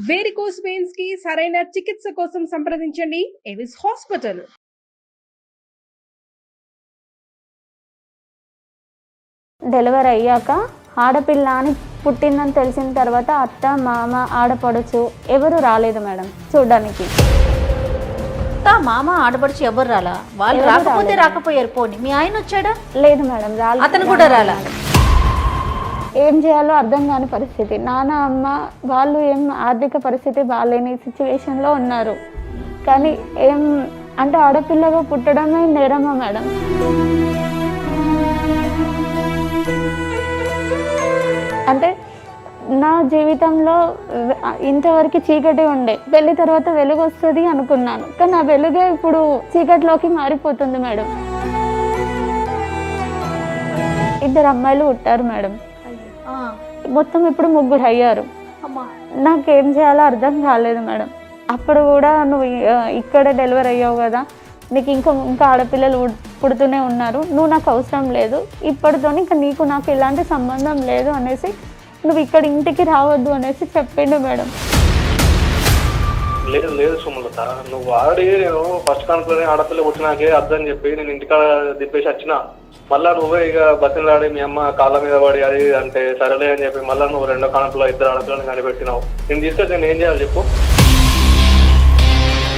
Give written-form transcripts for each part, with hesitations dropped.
Varicose veins కి సరైన చికిత్స కోసం సంప్రదించండి ఎవిస్ హాస్పిటల్. డెలివరీ అయ్యాక ఆడపిల్ల అని పుట్టిందని తెలిసిన తర్వాత అత్త మామ ఆడపడుచు ఎవరు రాలేదు మేడం చూడడానికి. మామ ఆడపడుచు ఎవరు రాలా? వాళ్ళు రాకపోతే రాకపోయారు, పోని మీ ఆయన వచ్చాడా? లేదు మేడం, రాలేదు. అతను కూడా రాలా. ఏం చేయాలో అర్థం కాని పరిస్థితి. నాన్న అమ్మ వాళ్ళు ఏం ఆర్థిక పరిస్థితి బాగాలేని సిచ్యువేషన్లో ఉన్నారు. కానీ ఏం అంటే ఆడపిల్లగా పుట్టడమే నేరమా మేడం? అంటే నా జీవితంలో ఇంతవరకు చీకటి ఉండే, పెళ్లి తర్వాత వెలుగు వస్తుంది అనుకున్నాను. కానీ ఆ వెలుగే ఇప్పుడు చీకటిలోకి మారిపోతుంది మేడం. 2 అమ్మాయిలు పుట్టారు మేడం. మొత్తం ఇప్పుడు 3 అయ్యారు. నాకేం చేయాలో అర్థం కాలేదు మేడం. అప్పుడు కూడా నువ్వు ఇక్కడ డెలివరీ అయ్యావు కదా, నీకు ఇంకా ఆడపిల్లలు పుడుతూనే ఉన్నారు, నువ్వు నాకు అవసరం లేదు, ఇప్పటితో ఇంకా నీకు నాకు ఎలాంటి సంబంధం లేదు అనేసి నువ్వు ఇక్కడ ఇంటికి రావద్దు అనేసి చెప్పిండు మేడం. లేదు లేదు సుమలత, నువ్వు ఆల్రెడీ నేను ఫస్ట్ కాన్పులోనే ఆడపిల్ల పుట్టినాకే అర్థం చెప్పి నేను ఇంటికాడ దిప్పేసి వచ్చిన. మళ్ళా నువ్వే ఇక బతిలాడి మీ అమ్మ కాళ్ళ మీద పడి అది అంటే సరేలే అని చెప్పి మళ్ళీ నువ్వు 2వ కాన్పులో 2 ఆడపిల్లని కనిపెట్టినావు. నేను తీసుకొచ్చి నేను ఏం చేయాలి చెప్పు?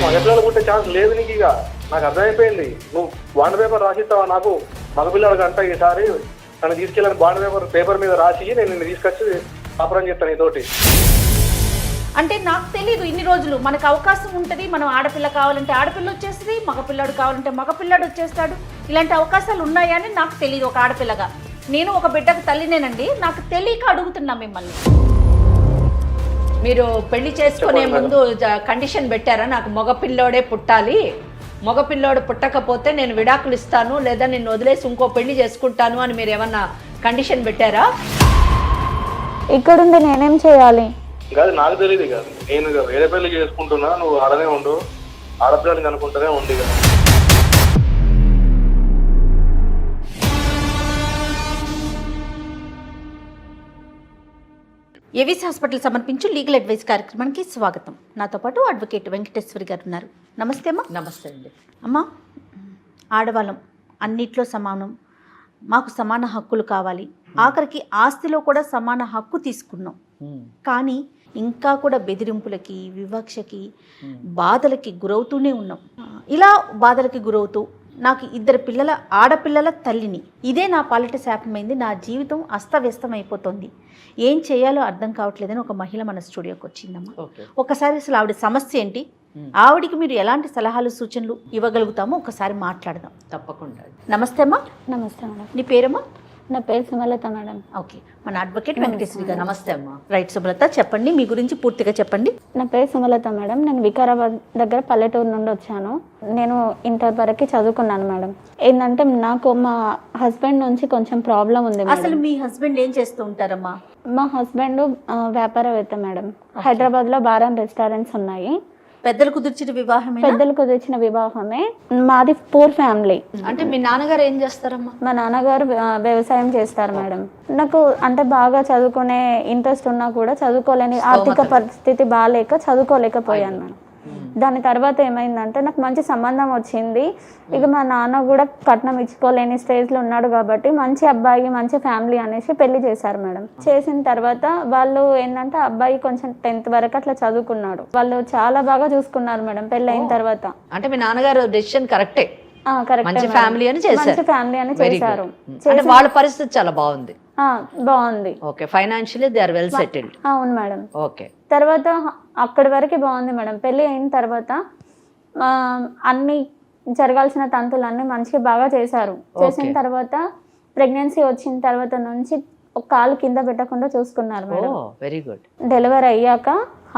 మగపిల్లలు పుట్టే ఛాన్స్ లేదు నీకు. ఇక నాకు అర్థమైపోయింది. నువ్వు బాండ్ పేపర్ రాసిస్తావా నాకు? మగపిల్లలకి అంట ఈసారి నన్ను తీసుకెళ్ళని బాండ్ పేపర్ మీద రాసి నేను నిన్ను తీసుకొచ్చి కాపురం చేస్తాను నీతోటి. అంటే నాకు తెలీదు ఇన్ని రోజులు మనకు అవకాశం ఉంటుంది. మనం ఆడపిల్ల కావాలంటే ఆడపిల్ల వచ్చేస్తుంది, మగపిల్లాడు కావాలంటే మగపిల్లాడు వచ్చేస్తాడు. ఇలాంటి అవకాశాలు ఉన్నాయని నాకు తెలియదు. ఒక ఆడపిల్లగా నేను ఒక బిడ్డకు తల్లినేనండి, నాకు తెలియక అడుగుతున్నా మిమ్మల్ని. మీరు పెళ్లి చేసుకునే ముందు కండిషన్ పెట్టారా? నాకు మగపిల్లోడే పుట్టాలి, మగపిల్లోడు పుట్టకపోతే నేను విడాకులు ఇస్తాను, లేదా నిన్ను వదిలేసి ఇంకో పెళ్లి చేసుకుంటాను అని మీరు ఏమన్నా కండిషన్ పెట్టారా? ఇక్కడుండి నేనేం చేయాలి? కాదు, నాకు తెలియదు. ఇక నేను వేరే పెళ్లి చేసుకుంటున్నా, నువ్వు ఆడనే ఉండు, ఆడపిల్లని అనుకుంటూనే ఉండి. ఎవిస్ హాస్పిటల్ సమర్పించు లీగల్ అడ్వైస్ కార్యక్రమానికి స్వాగతం. నాతో పాటు అడ్వకేట్ వెంకటేశ్వరి గారు ఉన్నారు. నమస్తే అమ్మా. నమస్తే అండి. అమ్మా, ఆడవాళ్ళం అన్నిట్లో సమానం, మాకు సమాన హక్కులు కావాలి, ఆఖరికి ఆస్తిలో కూడా సమాన హక్కు తీసుకున్నాం. కానీ ఇంకా కూడా బెదిరింపులకి, వివక్షకి, బాధలకి గురవుతూనే ఉన్నాం. ఇలా బాధలకి గురవుతూ నాకు 2 ఆడపిల్లల తల్లిని, ఇదే నా పాలిట శాపమైంది, నా జీవితం అస్తవ్యస్తం అయిపోతుంది, ఏం చేయాలో అర్థం కావట్లేదని ఒక మహిళ మన స్టూడియోకి వచ్చిందమ్మా. ఒకసారి అసలు ఆవిడ సమస్య ఏంటి, ఆవిడికి మీరు ఎలాంటి సలహాలు సూచనలు ఇవ్వగలుగుతామో ఒకసారి మాట్లాడదాం. తప్పకుండా. నమస్తే అమ్మా. నమస్తే మేడం. నీ పేరమ్మా? నా పేరు సుమలత మేడం. ఓకే, మన అడ్వకేట్ వెంకటేశ్వరి గారు. నమస్తే అమ్మా. రైట్ సుమలత, చెప్పండి మీ గురించి పూర్తిగా చెప్పండి. నా పేరు సుమలత మేడం. నేను వికారాబాద్ దగ్గర పల్లెటూరు నుండి వచ్చాను. నేను ఇంటర్ వరకు చదువుకున్నాను మేడం. ఏంటంటే నాకు మా హస్బెండ్ నుంచి కొంచెం ప్రాబ్లం ఉంది. అసలు మీ హస్బెండ్ ఏం చేస్తూ ఉంటారమ్మా? మా హస్బెండ్ వ్యాపారవేత్త మేడం. హైదరాబాద్లో బారాన్ రెస్టారెంట్స్ ఉన్నాయి. పెద్దలు కుదిర్చిన వివాహమే? పెద్దలు కుదిర్చిన వివాహమే. మాది పూర్ ఫ్యామిలీ. అంటే మీ నాన్నగారు ఏం చేస్తారమ్మా? మా నాన్నగారు వ్యవసాయం చేస్తారు మేడం. నాకు అంటే బాగా చదువుకునే ఇంట్రెస్ట్ ఉన్నా కూడా చదువుకోలేని ఆర్థిక పరిస్థితి బాగాలేక చదువుకోలేకపోయాను మేడం. దాని తర్వాత ఏమైందంటే నాకు మంచి సంబంధం వచ్చింది. ఇక మా నాన్న కూడా కట్నం ఇచ్చుకోలేని స్టేజ్లో ఉన్నాడు కాబట్టి మంచి అబ్బాయి, మంచి ఫ్యామిలీ అనేసి పెళ్లి చేశారు మేడం. చేసిన తర్వాత వాళ్ళు ఏంటంటే అబ్బాయి కొంచెం 10th వరకు అట్లా చదువుకున్నాడు. వాళ్ళు చాలా బాగా చూసుకున్నారు మేడం పెళ్లి అయిన తర్వాత. అంటే మీ నాన్నగారు డెసిషన్ కరెక్టే, మంచి ఫ్యామిలీ అని చేశారు. వాళ్ళ పరిస్థితి చాలా బాగుంది. బాగుంది. Okay, financially they are well settled. అవును మేడం. ఓకే. తర్వాత అక్కడి వరకు బాగుంది మేడం. పెళ్ళి అయిన తర్వాత అన్ని జరగాల్సిన తంతులన్నీ మంచిగా బాగా చేశారు. చేసిన తర్వాత ప్రెగ్నెన్సీ వచ్చిన తర్వాత నుంచి ఒక కాలు కింద పెట్టకుండా చూసుకున్నారు మేడం. Very good. డెలివరీ అయ్యాక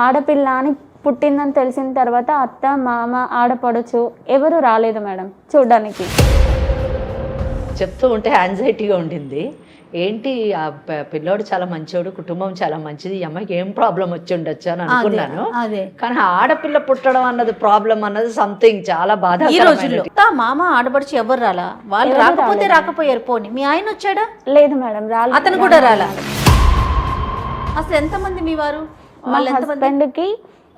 ఆడపిల్ల అని పుట్టిందని తెలిసిన తర్వాత అత్త మామ ఆడపడుచు ఎవరు రాలేదు మేడం చూడడానికి. చెప్తూ ఉంటే యాంగ్జైటీగా ఉండింది. ఏంటి ఆ పిల్లోడు చాలా మంచోడు, కుటుంబం చాలా మంచిది, ఈ అమ్మాయికి ఏం ప్రాబ్లం వచ్చి ఉండొచ్చు అని అనుకున్నాను. కానీ ఆడపిల్ల పుట్టడం అన్నది ప్రాబ్లం అన్నది సంథింగ్ చాలా బాధ. ఈ రోజుల్లో మామ ఆడపడుచు ఎవరు రాలా? వాళ్ళు రాకపోతే రాకపోయారు, పోని మీ ఆయన వచ్చాడా? లేదు మేడం, రాలేదు. అతను కూడా రాలా. అసలు ఎంతమంది మీ వారు? మా హస్బెండ్కి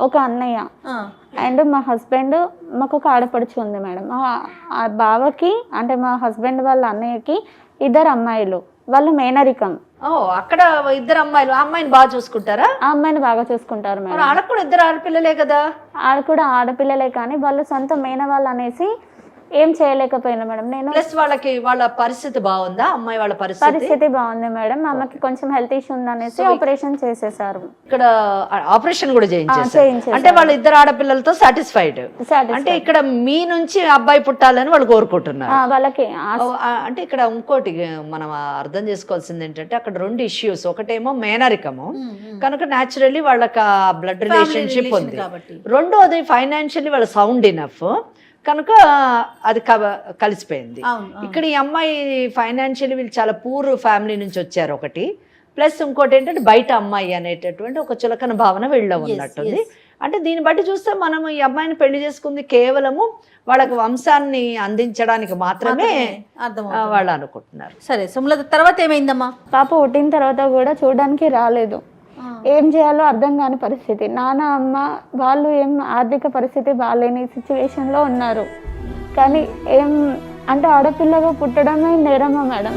ఒక అన్నయ్య అండ్ మా హస్బెండ్ మాకు ఒక ఆడపడుచు ఉంది మేడం. ఆ బావకి అంటే మా హస్బెండ్ వాళ్ళ అన్నయ్యకి 2 అమ్మాయిలు, వాళ్ళు మేనరికం. అక్కడ 2 అమ్మాయిలు, ఆ అమ్మాయిని బాగా చూసుకుంటారా? ఆ అమ్మాయిని బాగా చూసుకుంటారు మేడం. ఆడకు కూడా 2 ఆడపిల్లలే కదా. ఆడ కూడా ఆడపిల్లలే కానీ వాళ్ళు సొంత మేన వాళ్ళు అనేసి ఏం చేయలేకపోయినా మేడం. నేను ప్లస్ వాళ్ళ పరిస్థితి బాగుందా? అమ్మాయి వాళ్ళ పరిస్థితి బాగుంది మేడం. అమ్మకి కొంచెం హెల్త్ ఇష్యూ ఉందనేసి ఆపరేషన్ చేసేసారు. ఇక్కడ ఆపరేషన్ కూడా చేయించేసారు. అంటే వాళ్ళు 2 ఆడపిల్లలతో సాటిస్ఫైడ్. అంటే ఇక్కడ మీ నుంచి అబ్బాయి పుట్టాలని వాళ్ళు కోరుకుంటున్నారు వాళ్ళకి. అంటే ఇక్కడ ఇంకోటి మనం అర్థం చేసుకోవాల్సింది ఏంటంటే అక్కడ 2 ఇష్యూస్. ఒకటేమో మేనరికము కనుక న్యాచురల్లీ వాళ్ళకి బ్లడ్ రిలేషన్షిప్ ఉంది. రెండోది ఫైనాన్షియల్లీ వాళ్ళ సౌండ్ ఇనఫ్ కనుక అది కలిసిపోయింది. ఇక్కడ ఈ అమ్మాయి ఫైనాన్షియల్లీ వీళ్ళు చాలా పూర్ ఫ్యామిలీ నుంచి వచ్చారు ఒకటి, ప్లస్ ఇంకోటి ఏంటంటే బయట అమ్మాయి అనేటటువంటి ఒక చులకన భావన వీళ్ళలో ఉన్నట్టుంది. అంటే దీన్ని బట్టి చూస్తే మనం ఈ అమ్మాయిని పెళ్లి చేసుకుంది కేవలము వాళ్ళకి వంశాన్ని అందించడానికి మాత్రమే వాళ్ళు అనుకుంటున్నారు. సరే సుమలత, తర్వాత ఏమైందమ్మా? పాప పుట్టిన తర్వాత కూడా చూడడానికి రాలేదు. ఏం చేయాలో అర్థం కాని పరిస్థితి. నాన్న అమ్మ వాళ్ళు ఏం ఆర్థిక పరిస్థితి బాగాలేని సిచ్యువేషన్లో ఉన్నారు. కానీ ఏం అంటే ఆడపిల్లగా పుట్టడమే నేరమా మేడం?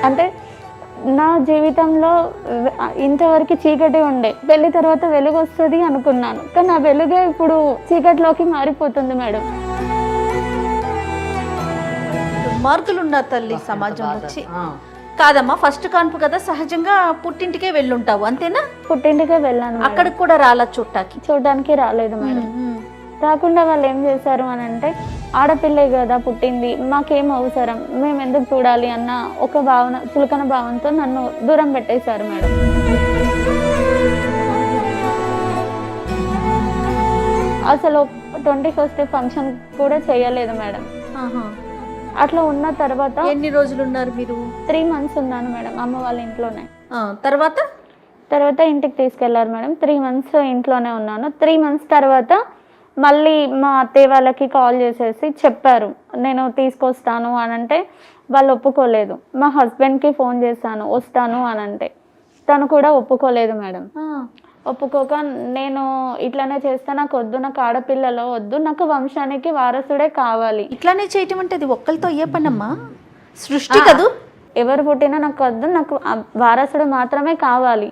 అంటే నా జీవితంలో ఇంతవరకు చీకటి ఉండే, పెళ్లి తర్వాత వెలుగు వస్తుంది అనుకున్నాను. కానీ ఆ వెలుగే ఇప్పుడు చీకటిలోకి మారిపోతుంది మేడం. మార్కులు ఉన్న తల్లి సమాజం వచ్చి కాదమ్మా, ఫస్ట్ కాన్పు కదా, సహజంగా పుట్టింటికే వెళ్ళుంటావు అంతేనా? పుట్టింటికే వెళ్ళాను. అక్కడికి కూడా రాలా చూడడానికి రాలేదు మేడం. రాకుండా వాళ్ళు ఏం చేశారు అని అంటే, ఆడపిల్లే కదా పుట్టింది, మాకేం అవసరం, మేము ఎందుకు చూడాలి అన్న ఒక భావన, చులకన భావంతో నన్ను దూరం పెట్టేశారు మేడం. అసలు 21st ఫంక్షన్ కూడా చేయలేదు మేడం. అట్లా ఉన్న తర్వాత ఎన్ని రోజులు ఉన్నారు మీరు? 3 months ఉన్నాను మేడం అమ్మ వాళ్ళ ఇంట్లోనే. తర్వాత ఇంటికి తీసుకెళ్లారు మేడం. 3 months ఇంట్లోనే ఉన్నాను. 3 months తర్వాత మళ్ళీ మా అత్తయ్య వాళ్ళకి కాల్ చేసేసి చెప్పారు నేను తీసుకొస్తాను అని అంటే, వాళ్ళు ఒప్పుకోలేదు. మా హస్బెండ్కి ఫోన్ చేశాను వస్తాను అని అంటే, తను కూడా ఒప్పుకోలేదు మేడం. ఒప్పుకోక నేను ఇట్లానే చేస్తే నాకు వద్దు, నాకు ఆడపిల్లలో వద్దు, నాకు వంశానికి వారసుడే కావాలి. ఇట్లానే చేయటం అంటే అది ఒక్కరితో అయ్యే పనమ్మా, సృష్టి కదూ. ఎవరు పుట్టినా నాకు వద్దు, నాకు వారసుడు మాత్రమే కావాలి.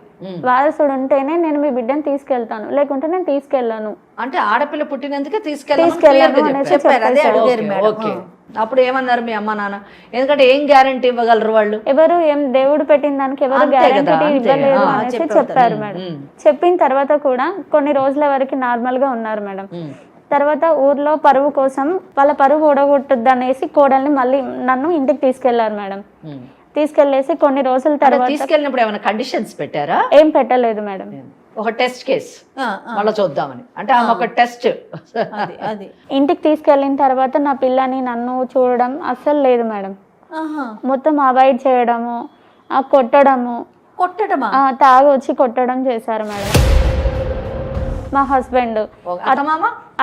వారసుడు ఉంటేనే నేను మీ బిడ్డను తీసుకెళ్తాను, లేకుంటే నేను తీసుకెళ్ళాను. అంటే ఆడపిల్ల పుట్టినందుకే తీసుకెళ్ళాను. అప్పుడు ఏమన్నారు మీ అమ్మ నాన్న? ఎందుకంటే ఏం గ్యారంటీ ఇవ్వగలరు వాళ్ళు? ఎవరు ఏం దేవుడు పెట్టిన దానికి ఎవరు గ్యారంటీ ఇవ్వలేదు అనేసి చెప్పారు మేడం. చెప్పిన తర్వాత కూడా కొన్ని రోజుల వరకు నార్మల్ గా ఉన్నారు మేడం. తర్వాత ఊర్లో పరువు కోసం వాళ్ళ పరువు ఊడగొట్టద్దు అనేసి కోడల్ని మళ్ళీ నన్ను ఇంటికి తీసుకెళ్లారు మేడం. తీసుకెళ్లేసి కొన్ని రోజుల తర్వాత తీసుకెళ్ళినప్పుడు ఏమైనా కండిషన్స్ పెట్టారా? ఏం పెట్టలేదు మేడం. ఒక టెస్ట్ కేసు మళ్ళీ చూద్దామని అంటే ఆమె ఒక టెస్ట్. ఇంటికి తీసుకెళ్ళిన తర్వాత నా పిల్లని నన్ను చూడడం అస్సలు లేదు మేడం. మొత్తం అవాయిడ్ చేయడము, కొట్టడము, తాగి వచ్చి కొట్టడం చేశారు మేడం. మా హస్బెండ్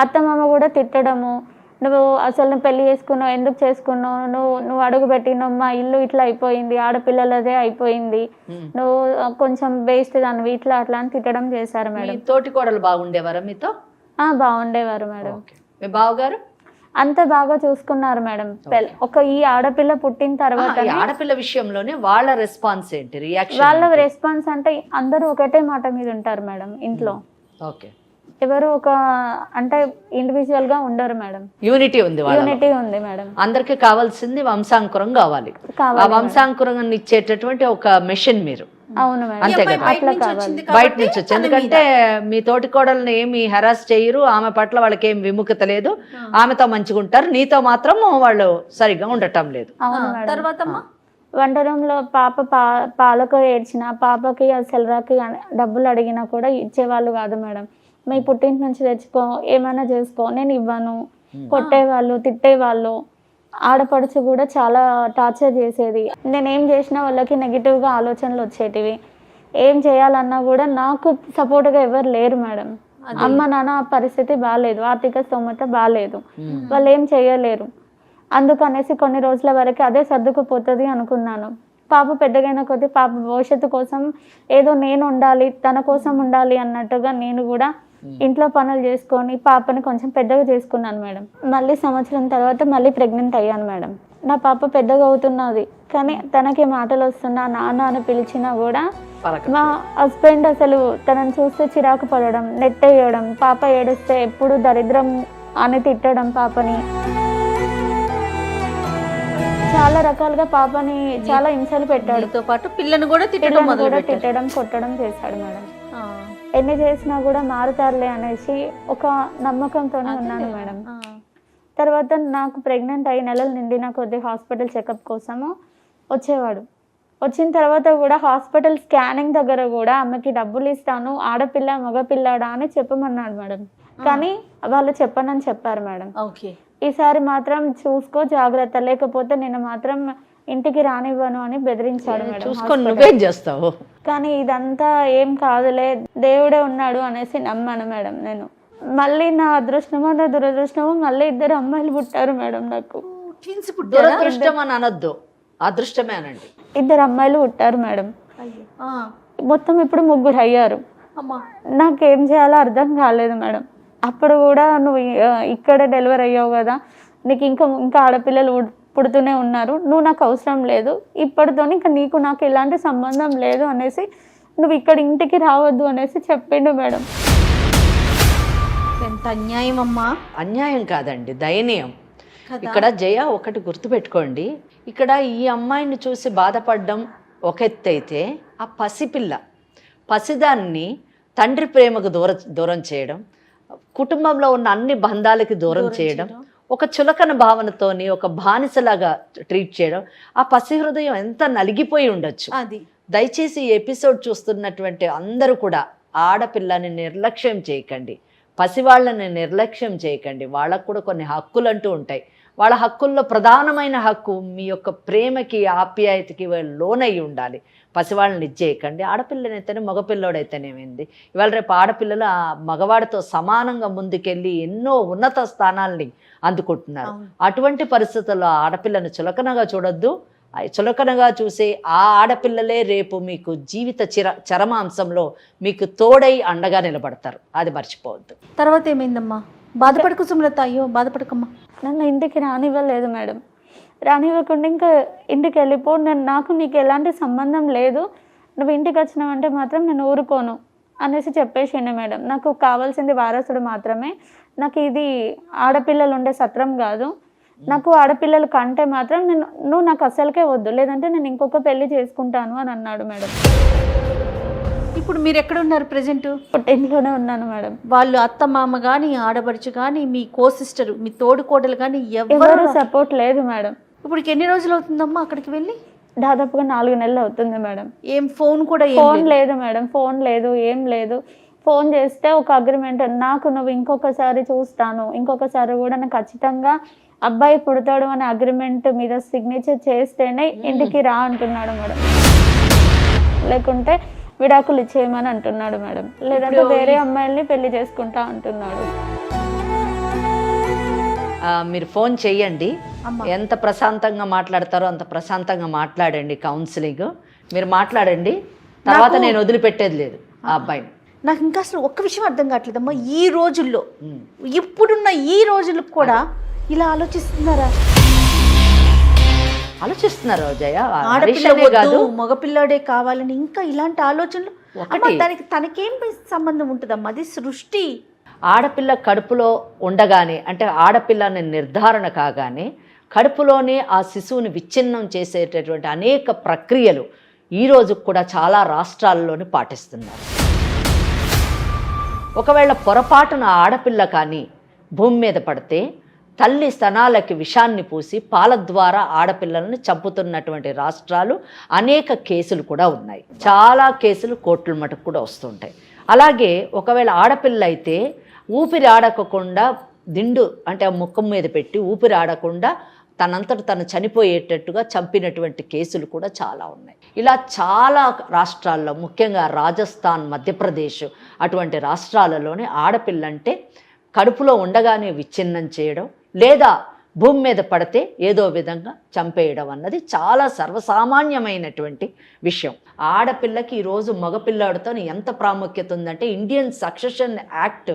అత్తమామ కూడా తిట్టడము, నువ్వు అసలు పెళ్లి చేసుకున్నావు, ఎందుకు చేసుకున్నావు, నువ్వు అడుగు పెట్టినావు, మా ఇల్లు ఇట్లా అయిపోయింది, ఆడపిల్లలదే అయిపోయింది, నువ్వు కొంచెం వేస్ట్ దానివి, ఇట్లా అట్లా అని తిట్టడం చేశారు మేడం. తోటి కోడలు బాగుండేవారా మీతో? బాగుండేవారు మేడం. మీ బావగారు అంత బాగా చూసుకున్నారు మేడం. ఈ ఆడపిల్ల పుట్టిన తర్వాత ఆడపిల్ల విషయంలోనే వాళ్ళ రెస్పాన్స్ ఏంటి, రియాక్షన్? వాళ్ళ రెస్పాన్స్ అంటే అందరూ ఒకటే మాట మీద ఉంటారు మేడం ఇంట్లో. ఓకే, ఎవరు ఒక అంటే ఇండివిజువల్ గా ఉండరు మేడం. యూనిటీ ఉంది మేడం. అందరికి కావాల్సింది వంశాంకురం కావాలి. ఆ వంశాంకురం ఇచ్చేటటువంటి ఒక మెషిన్ మీరు. అవును మేడం, అంతే కదా, బయట నుంచి వచ్చి. ఎందుకంటే మీ తోటి కోడల్ని ఏమి హెరాస్ చేయరు, ఆమె పట్ల వాళ్ళకి ఏం విముఖత లేదు, ఆమెతో మంచిగా ఉంటారు, నీతో మాత్రం వాళ్ళు సరిగ్గా ఉండటం లేదు. తర్వాత వంట రూమ్ లో పాప పాలకు ఏడ్చిన, పాపకి సెలరాకి డబ్బులు అడిగినా కూడా ఇచ్చేవాళ్ళు కాదు మేడం. మీ పుట్టింటి నుంచి తెచ్చుకో, ఏమైనా చేసుకో, నేను ఇవ్వను, కొట్టేవాళ్ళు, తిట్టేవాళ్ళు. ఆడపడుచు కూడా చాలా టార్చర్ చేసేది. నేనేం చేసినా వాళ్ళకి నెగిటివ్గా ఆలోచనలు వచ్చేటివి. ఏం చేయాలన్నా కూడా నాకు సపోర్ట్గా ఎవరు లేరు మేడం. అమ్మ నాన్న పరిస్థితి బాగాలేదు, ఆర్థిక స్తోమత బాగాలేదు, వాళ్ళు ఏం చేయలేరు. అందుకనేసి కొన్ని రోజుల వరకు అదే సర్దుకుపోతుంది అనుకున్నాను. పాప పెద్దగైన కొద్దీ పాప భవిష్యత్తు కోసం ఏదో నేను ఉండాలి, తన కోసం ఉండాలి అన్నట్టుగా నేను కూడా ఇంట్లో పనులు చేసుకొని పాపని కొంచెం పెద్దగా చేసుకున్నాను మేడం. మళ్ళీ సంవత్సరం తర్వాత మళ్ళీ ప్రెగ్నెంట్ అయ్యాను మేడం. నా పాప పెద్దగా అవుతున్నది, కానీ తనకి మాటలు వస్తున్నా నాన్న అని పిలిచినా కూడా మా హస్బెండ్ అసలు తనని చూస్తే చిరాకు పడడం, నెట్టేయడం, పాప ఏడిస్తే ఎప్పుడు దరిద్రం అని తిట్టడం, పాపని చాలా రకాలుగా పాపని చాలా హింసలు పెట్టాడు. పాటు పిల్లని కూడా తిట్టడం కొట్టడం చేశాడు మేడం. ఎన్ని చేసినా కూడా మారుతారులే అనేసి ఒక నమ్మకంతోనే ఉన్నాను మేడం. తర్వాత నాకు ప్రెగ్నెంట్ అయ్యి నెలలు నిండిన కొద్ది హాస్పిటల్ చెకప్ కోసము వచ్చేవాడు. వచ్చిన తర్వాత కూడా హాస్పిటల్ స్కానింగ్ దగ్గర కూడా ఆమెకి డబ్బులు ఇస్తాను, ఆడపిల్ల మగపిల్లాడా అని చెప్పమన్నాడు మేడం. కానీ వాళ్ళు చెప్పనని చెప్పారు మేడం. ఓకే, ఈసారి మాత్రం చూసుకో జాగ్రత్త, లేకపోతే నేను మాత్రం ఇంటికి రానివ్వను అని బెదిరించాడు మేడం. నువ్వేం చేస్తావు? కానీ ఇదంతా ఏం కాదులే, దేవుడే ఉన్నాడు అనేసి నమ్మాను మేడం నేను. మళ్ళీ నా అదృష్టమో నా దురదృష్టమో మళ్ళీ 2 అమ్మాయిలు పుట్టారు మేడం నాకు. దురదృష్టం అని అనొద్దు, అదృష్టమే అనండి. 2 అమ్మాయిలు పుట్టారు మేడం. మొత్తం ఇప్పుడు 3 అయ్యారు. నాకేం చేయాలో అర్థం కాలేదు మేడం. అప్పుడు కూడా నువ్వు ఇక్కడ డెలివరీ అయ్యావు కదా, నీకు ఇంకా ఆడపిల్లలు పుడుతూనే ఉన్నారు, నువ్వు నాకు అవసరం లేదు, ఇప్పటితో ఇంకా నీకు నాకు ఎలాంటి సంబంధం లేదు అనేసి నువ్వు ఇక్కడ ఇంటికి రావద్దు అనేసి చెప్పిండు మేడం. ఎంత అన్యాయం అమ్మా. అన్యాయం కాదండి, దయనీయం. ఇక్కడ జయ ఒకటి గుర్తుపెట్టుకోండి, ఇక్కడ ఈ అమ్మాయిని చూసి బాధపడడం ఒక ఎత్తు అయితే, ఆ పసిదాన్ని తండ్రి ప్రేమకు దూరం చేయడం, కుటుంబంలో ఉన్న అన్ని బంధాలకి దూరం చేయడం, ఒక చులకన భావనతోని ఒక బానిసలాగా ట్రీట్ చేయడం, ఆ పసి హృదయం ఎంత నలిగిపోయి ఉండొచ్చు. దయచేసి ఈ ఎపిసోడ్ చూస్తున్నటువంటి అందరూ కూడా ఆడపిల్లని నిర్లక్ష్యం చేయకండి, పసివాళ్ళని నిర్లక్ష్యం చేయకండి. వాళ్ళకు కూడా కొన్ని హక్కులు అంటూ ఉంటాయి. వాళ్ళ హక్కుల్లో ప్రధానమైన హక్కు మీ యొక్క ప్రేమకి ఆప్యాయతకి లోనై ఉండాలి. పసివాళ్ళని ఇచ్చేయకండి. ఆడపిల్లనైతేనే మగపిల్లోడైతేనేమైంది, ఇవాళ రేపు ఆడపిల్లలు ఆ మగవాడితో సమానంగా ముందుకెళ్ళి ఎన్నో ఉన్నత స్థానాల్ని అందుకుంటున్నారు. అటువంటి పరిస్థితుల్లో ఆడపిల్లని చులకనగా చూడొద్దు. చులకనగా చూసే ఆ ఆడపిల్లలే రేపు మీకు జీవిత చరమాంశంలో మీకు తోడై అండగా నిలబడతారు, అది మర్చిపోవద్దు. తర్వాత ఏమైందమ్మా? బాధపడకు సుమలత, అయ్యో బాధపడకమ్మా. నన్ను ఇంటికి రానివ్వలేదు మేడం. రానివ్వకుండా ఇంకా ఇంటికి వెళ్ళిపో, నాకు నీకు ఎలాంటి సంబంధం లేదు, నువ్వు ఇంటికి వచ్చినావంటే మాత్రం నేను ఊరుకోను అనేసి చెప్పేసిండు మేడం. నాకు కావాల్సింది వారసుడు మాత్రమే, నాకు ఇది ఆడపిల్లలు ఉండే సత్రం కాదు, నాకు ఆడపిల్లలు కంటే మాత్రం నువ్వు నాకు అస్సలకే వద్దు, లేదంటే నేను ఇంకొక పెళ్లి చేసుకుంటాను అని అన్నాడు మేడం. ఇప్పుడు మీరు ఎక్కడ ఉన్నారు ప్రెజెంట్? ఇంట్లోనే ఉన్నాను మేడం. వాళ్ళు అత్త మామ కానీ ఆడబడుచు కానీ మీ కో సిస్టర్ మీ తోడు కోడలు కానీ ఎవరు సపోర్ట్ లేదు మేడం. ఇప్పుడు ఎన్ని రోజులు అవుతుందమ్మా అక్కడికి వెళ్ళి? దాదాపుగా 4 నెలలు అవుతుంది మేడం. ఏం ఫోన్ కూడా? ఫోన్ లేదు మేడం, ఫోన్ లేదు, ఏం లేదు. ఫోన్ చేస్తే ఒక అగ్రిమెంట్, నాకు నువ్వు ఇంకొకసారి చూస్తాను, ఇంకొకసారి కూడా నాకు ఖచ్చితంగా అబ్బాయి పుడతాడు అనే అగ్రిమెంట్ మీద సిగ్నేచర్ చేస్తేనే ఇంటికి రా అంటున్నాడు మేడం, లేకుంటే విడాకులు ఇచ్చేయమని అంటున్నాడు మేడం, లేదంటే వేరే అమ్మాయిల్ని పెళ్లి చేసుకుంటా అంటున్నాడు. మీరు ఫోన్ చెయ్యండి, ఎంత ప్రశాంతంగా మాట్లాడతారో అంత ప్రశాంతంగా మాట్లాడండి. కౌన్సిలింగ్ మీరు మాట్లాడండి, తర్వాత నేను వదిలిపెట్టేది లేదు ఆ అబ్బాయిని. నాకు ఇంకా అసలు ఒక్క విషయం అర్థం కావట్లేదమ్మా, ఈ రోజుల్లో ఇప్పుడున్న ఈ రోజులకు కూడా ఇలా ఆలోచిస్తున్నారా? ఆలోచిస్తున్నారు జయ, ఆడపిల్ల మగపిల్లాడే కావాలని ఇంకా ఇలాంటి ఆలోచనలు. దానికి తనకేం సంబంధం ఉంటుందమ్మా? అది సృష్టి. ఆడపిల్ల కడుపులో ఉండగానే, అంటే ఆడపిల్లని నిర్ధారణ కాగానే కడుపులోనే ఆ శిశువుని విచ్ఛిన్నం చేసేటటువంటి అనేక ప్రక్రియలు ఈరోజు కూడా చాలా రాష్ట్రాల్లోనే పాటిస్తున్నారు. ఒకవేళ పొరపాటున ఆడపిల్ల కానీ భూమి మీద పడితే తల్లి స్తనాలకి విషాన్ని పూసి పాల ద్వారా ఆడపిల్లలను చంపుతున్నటువంటి రాష్ట్రాలు అనేక కేసులు కూడా ఉన్నాయి. చాలా కేసులు కోర్టుల మటుకు కూడా వస్తుంటాయి. అలాగే ఒకవేళ ఆడపిల్ల అయితే ఊపిరి ఆడకుండా దిండు అంటే ఆ ముఖం మీద పెట్టి ఊపిరి ఆడకుండా తనంతట తను చనిపోయేటట్టుగా చంపినటువంటి కేసులు కూడా చాలా ఉన్నాయి. ఇలా చాలా రాష్ట్రాల్లో, ముఖ్యంగా రాజస్థాన్, మధ్యప్రదేశ్ అటువంటి రాష్ట్రాలలోనే ఆడపిల్ల అంటే కడుపులో ఉండగానే విచ్ఛిన్నం చేయడం, లేదా భూమి మీద పడితే ఏదో విధంగా చంపేయడం అన్నది చాలా సర్వసామాన్యమైనటువంటి విషయం. ఆడపిల్లకి ఈరోజు మగపిల్లాడితో ఎంత ప్రాముఖ్యత ఉందంటే ఇండియన్ సక్సెషన్ యాక్ట్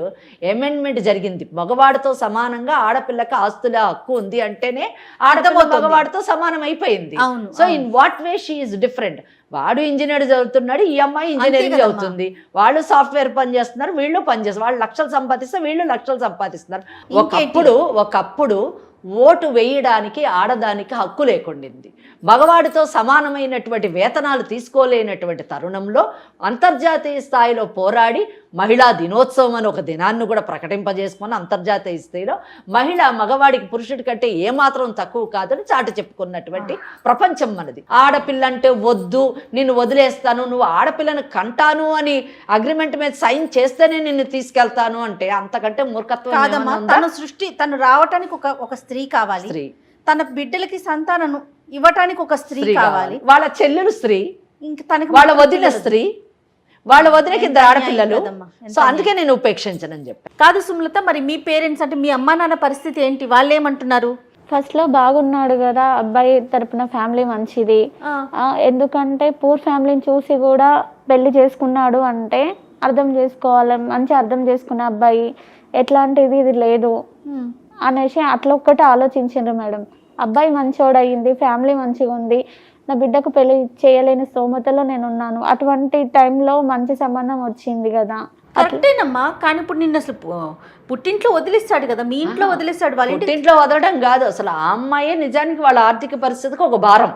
అమెండ్మెంట్ జరిగింది. మగవాడితో సమానంగా ఆడపిల్లకి ఆస్తుల హక్కు ఉంది అంటేనే ఆడపిల్ల మగవాడితో సమానం అయిపోయింది. So in what way she is different? వాడు ఇంజనీర్ చదువుతున్నాడు, ఈ అమ్మాయి ఇంజనీరింగ్ చదువుతుంది. వాళ్ళు సాఫ్ట్వేర్ పని చేస్తున్నారు, వీళ్ళు పని చేస్తారు. వాళ్ళు లక్షలు సంపాదిస్తే వీళ్ళు లక్షలు సంపాదిస్తున్నారు. ఒకప్పుడు ఓటు వేయడానికి ఆడదానికి హక్కు లేకుండింది. మగవాడితో సమానమైనటువంటి వేతనాలు తీసుకోలేనటువంటి తరుణంలో అంతర్జాతీయ స్థాయిలో పోరాడి మహిళా దినోత్సవం అని ఒక దినాన్ని కూడా ప్రకటింపజేసుకొని అంతర్జాతీయ స్థాయిలో మగవాడికి పురుషుడి కంటే ఏమాత్రం తక్కువ కాదని చాటి చెప్పుకున్నటువంటి ప్రపంచం మనది. ఆడపిల్ల అంటే వద్దు, నిన్ను వదిలేస్తాను, నువ్వు ఆడపిల్లను కంటాను అని అగ్రిమెంట్ మీద సైన్ చేస్తేనే నిన్ను తీసుకెళ్తాను అంటే అంతకంటే మూర్ఖత్వం కాదమ్మా. తను రావటానికి ఒక స్త్రీ కావాలి, తన బిడ్డలకి సంతానం ఇవ్వటానికి ఒక స్త్రీ కావాలి, వాళ్ళ చెల్లెలు స్త్రీ, ఇంకా తనకి వాళ్ళ వదిన స్త్రీ, వాళ్ళ వదినకి 2 ఆడపిల్లలు. సో అందుకే నేను ఉపేక్షించనని చెప్పాను. కాదు సుమలత, మరి మీ పేరెంట్స్ అంటే మీ అమ్మా నాన్న పరిస్థితి ఏంటి? వాళ్ళు ఏమంటున్నారు? ఫస్ట్లో బాగున్నాడు కదా, అబ్బాయి తరపున ఫ్యామిలీ మంచిది, ఎందుకంటే పూర్ ఫ్యామిలీని చూసి కూడా పెళ్లి చేసుకున్నాడు అంటే అర్థం చేసుకోవాలి, మంచి అర్థం చేసుకునే అబ్బాయి, ఎట్లాంటిది ఇది లేదు అనేసి అట్లా ఒక్కటే ఆలోచించారు మేడం. అబ్బాయి మంచోడు అయ్యింది, ఫ్యామిలీ మంచిగా ఉంది, నా బిడ్డకు పెళ్లి చేయలేని స్తోమతలో నేను ఉన్నాను, అటువంటి టైంలో మంచి సంబంధం వచ్చింది కదా. కరెక్టేనమ్మా, కానీ ఇప్పుడు నిన్ను అసలు పుట్టింట్లో వదిలేస్తాడు కదా, మీ ఇంట్లో వదిలేస్తాడు. వాళ్ళ పుట్టింట్లో వదలడం కాదు, అసలు ఆ అమ్మాయే నిజానికి వాళ్ళ ఆర్థిక పరిస్థితికి ఒక భారం.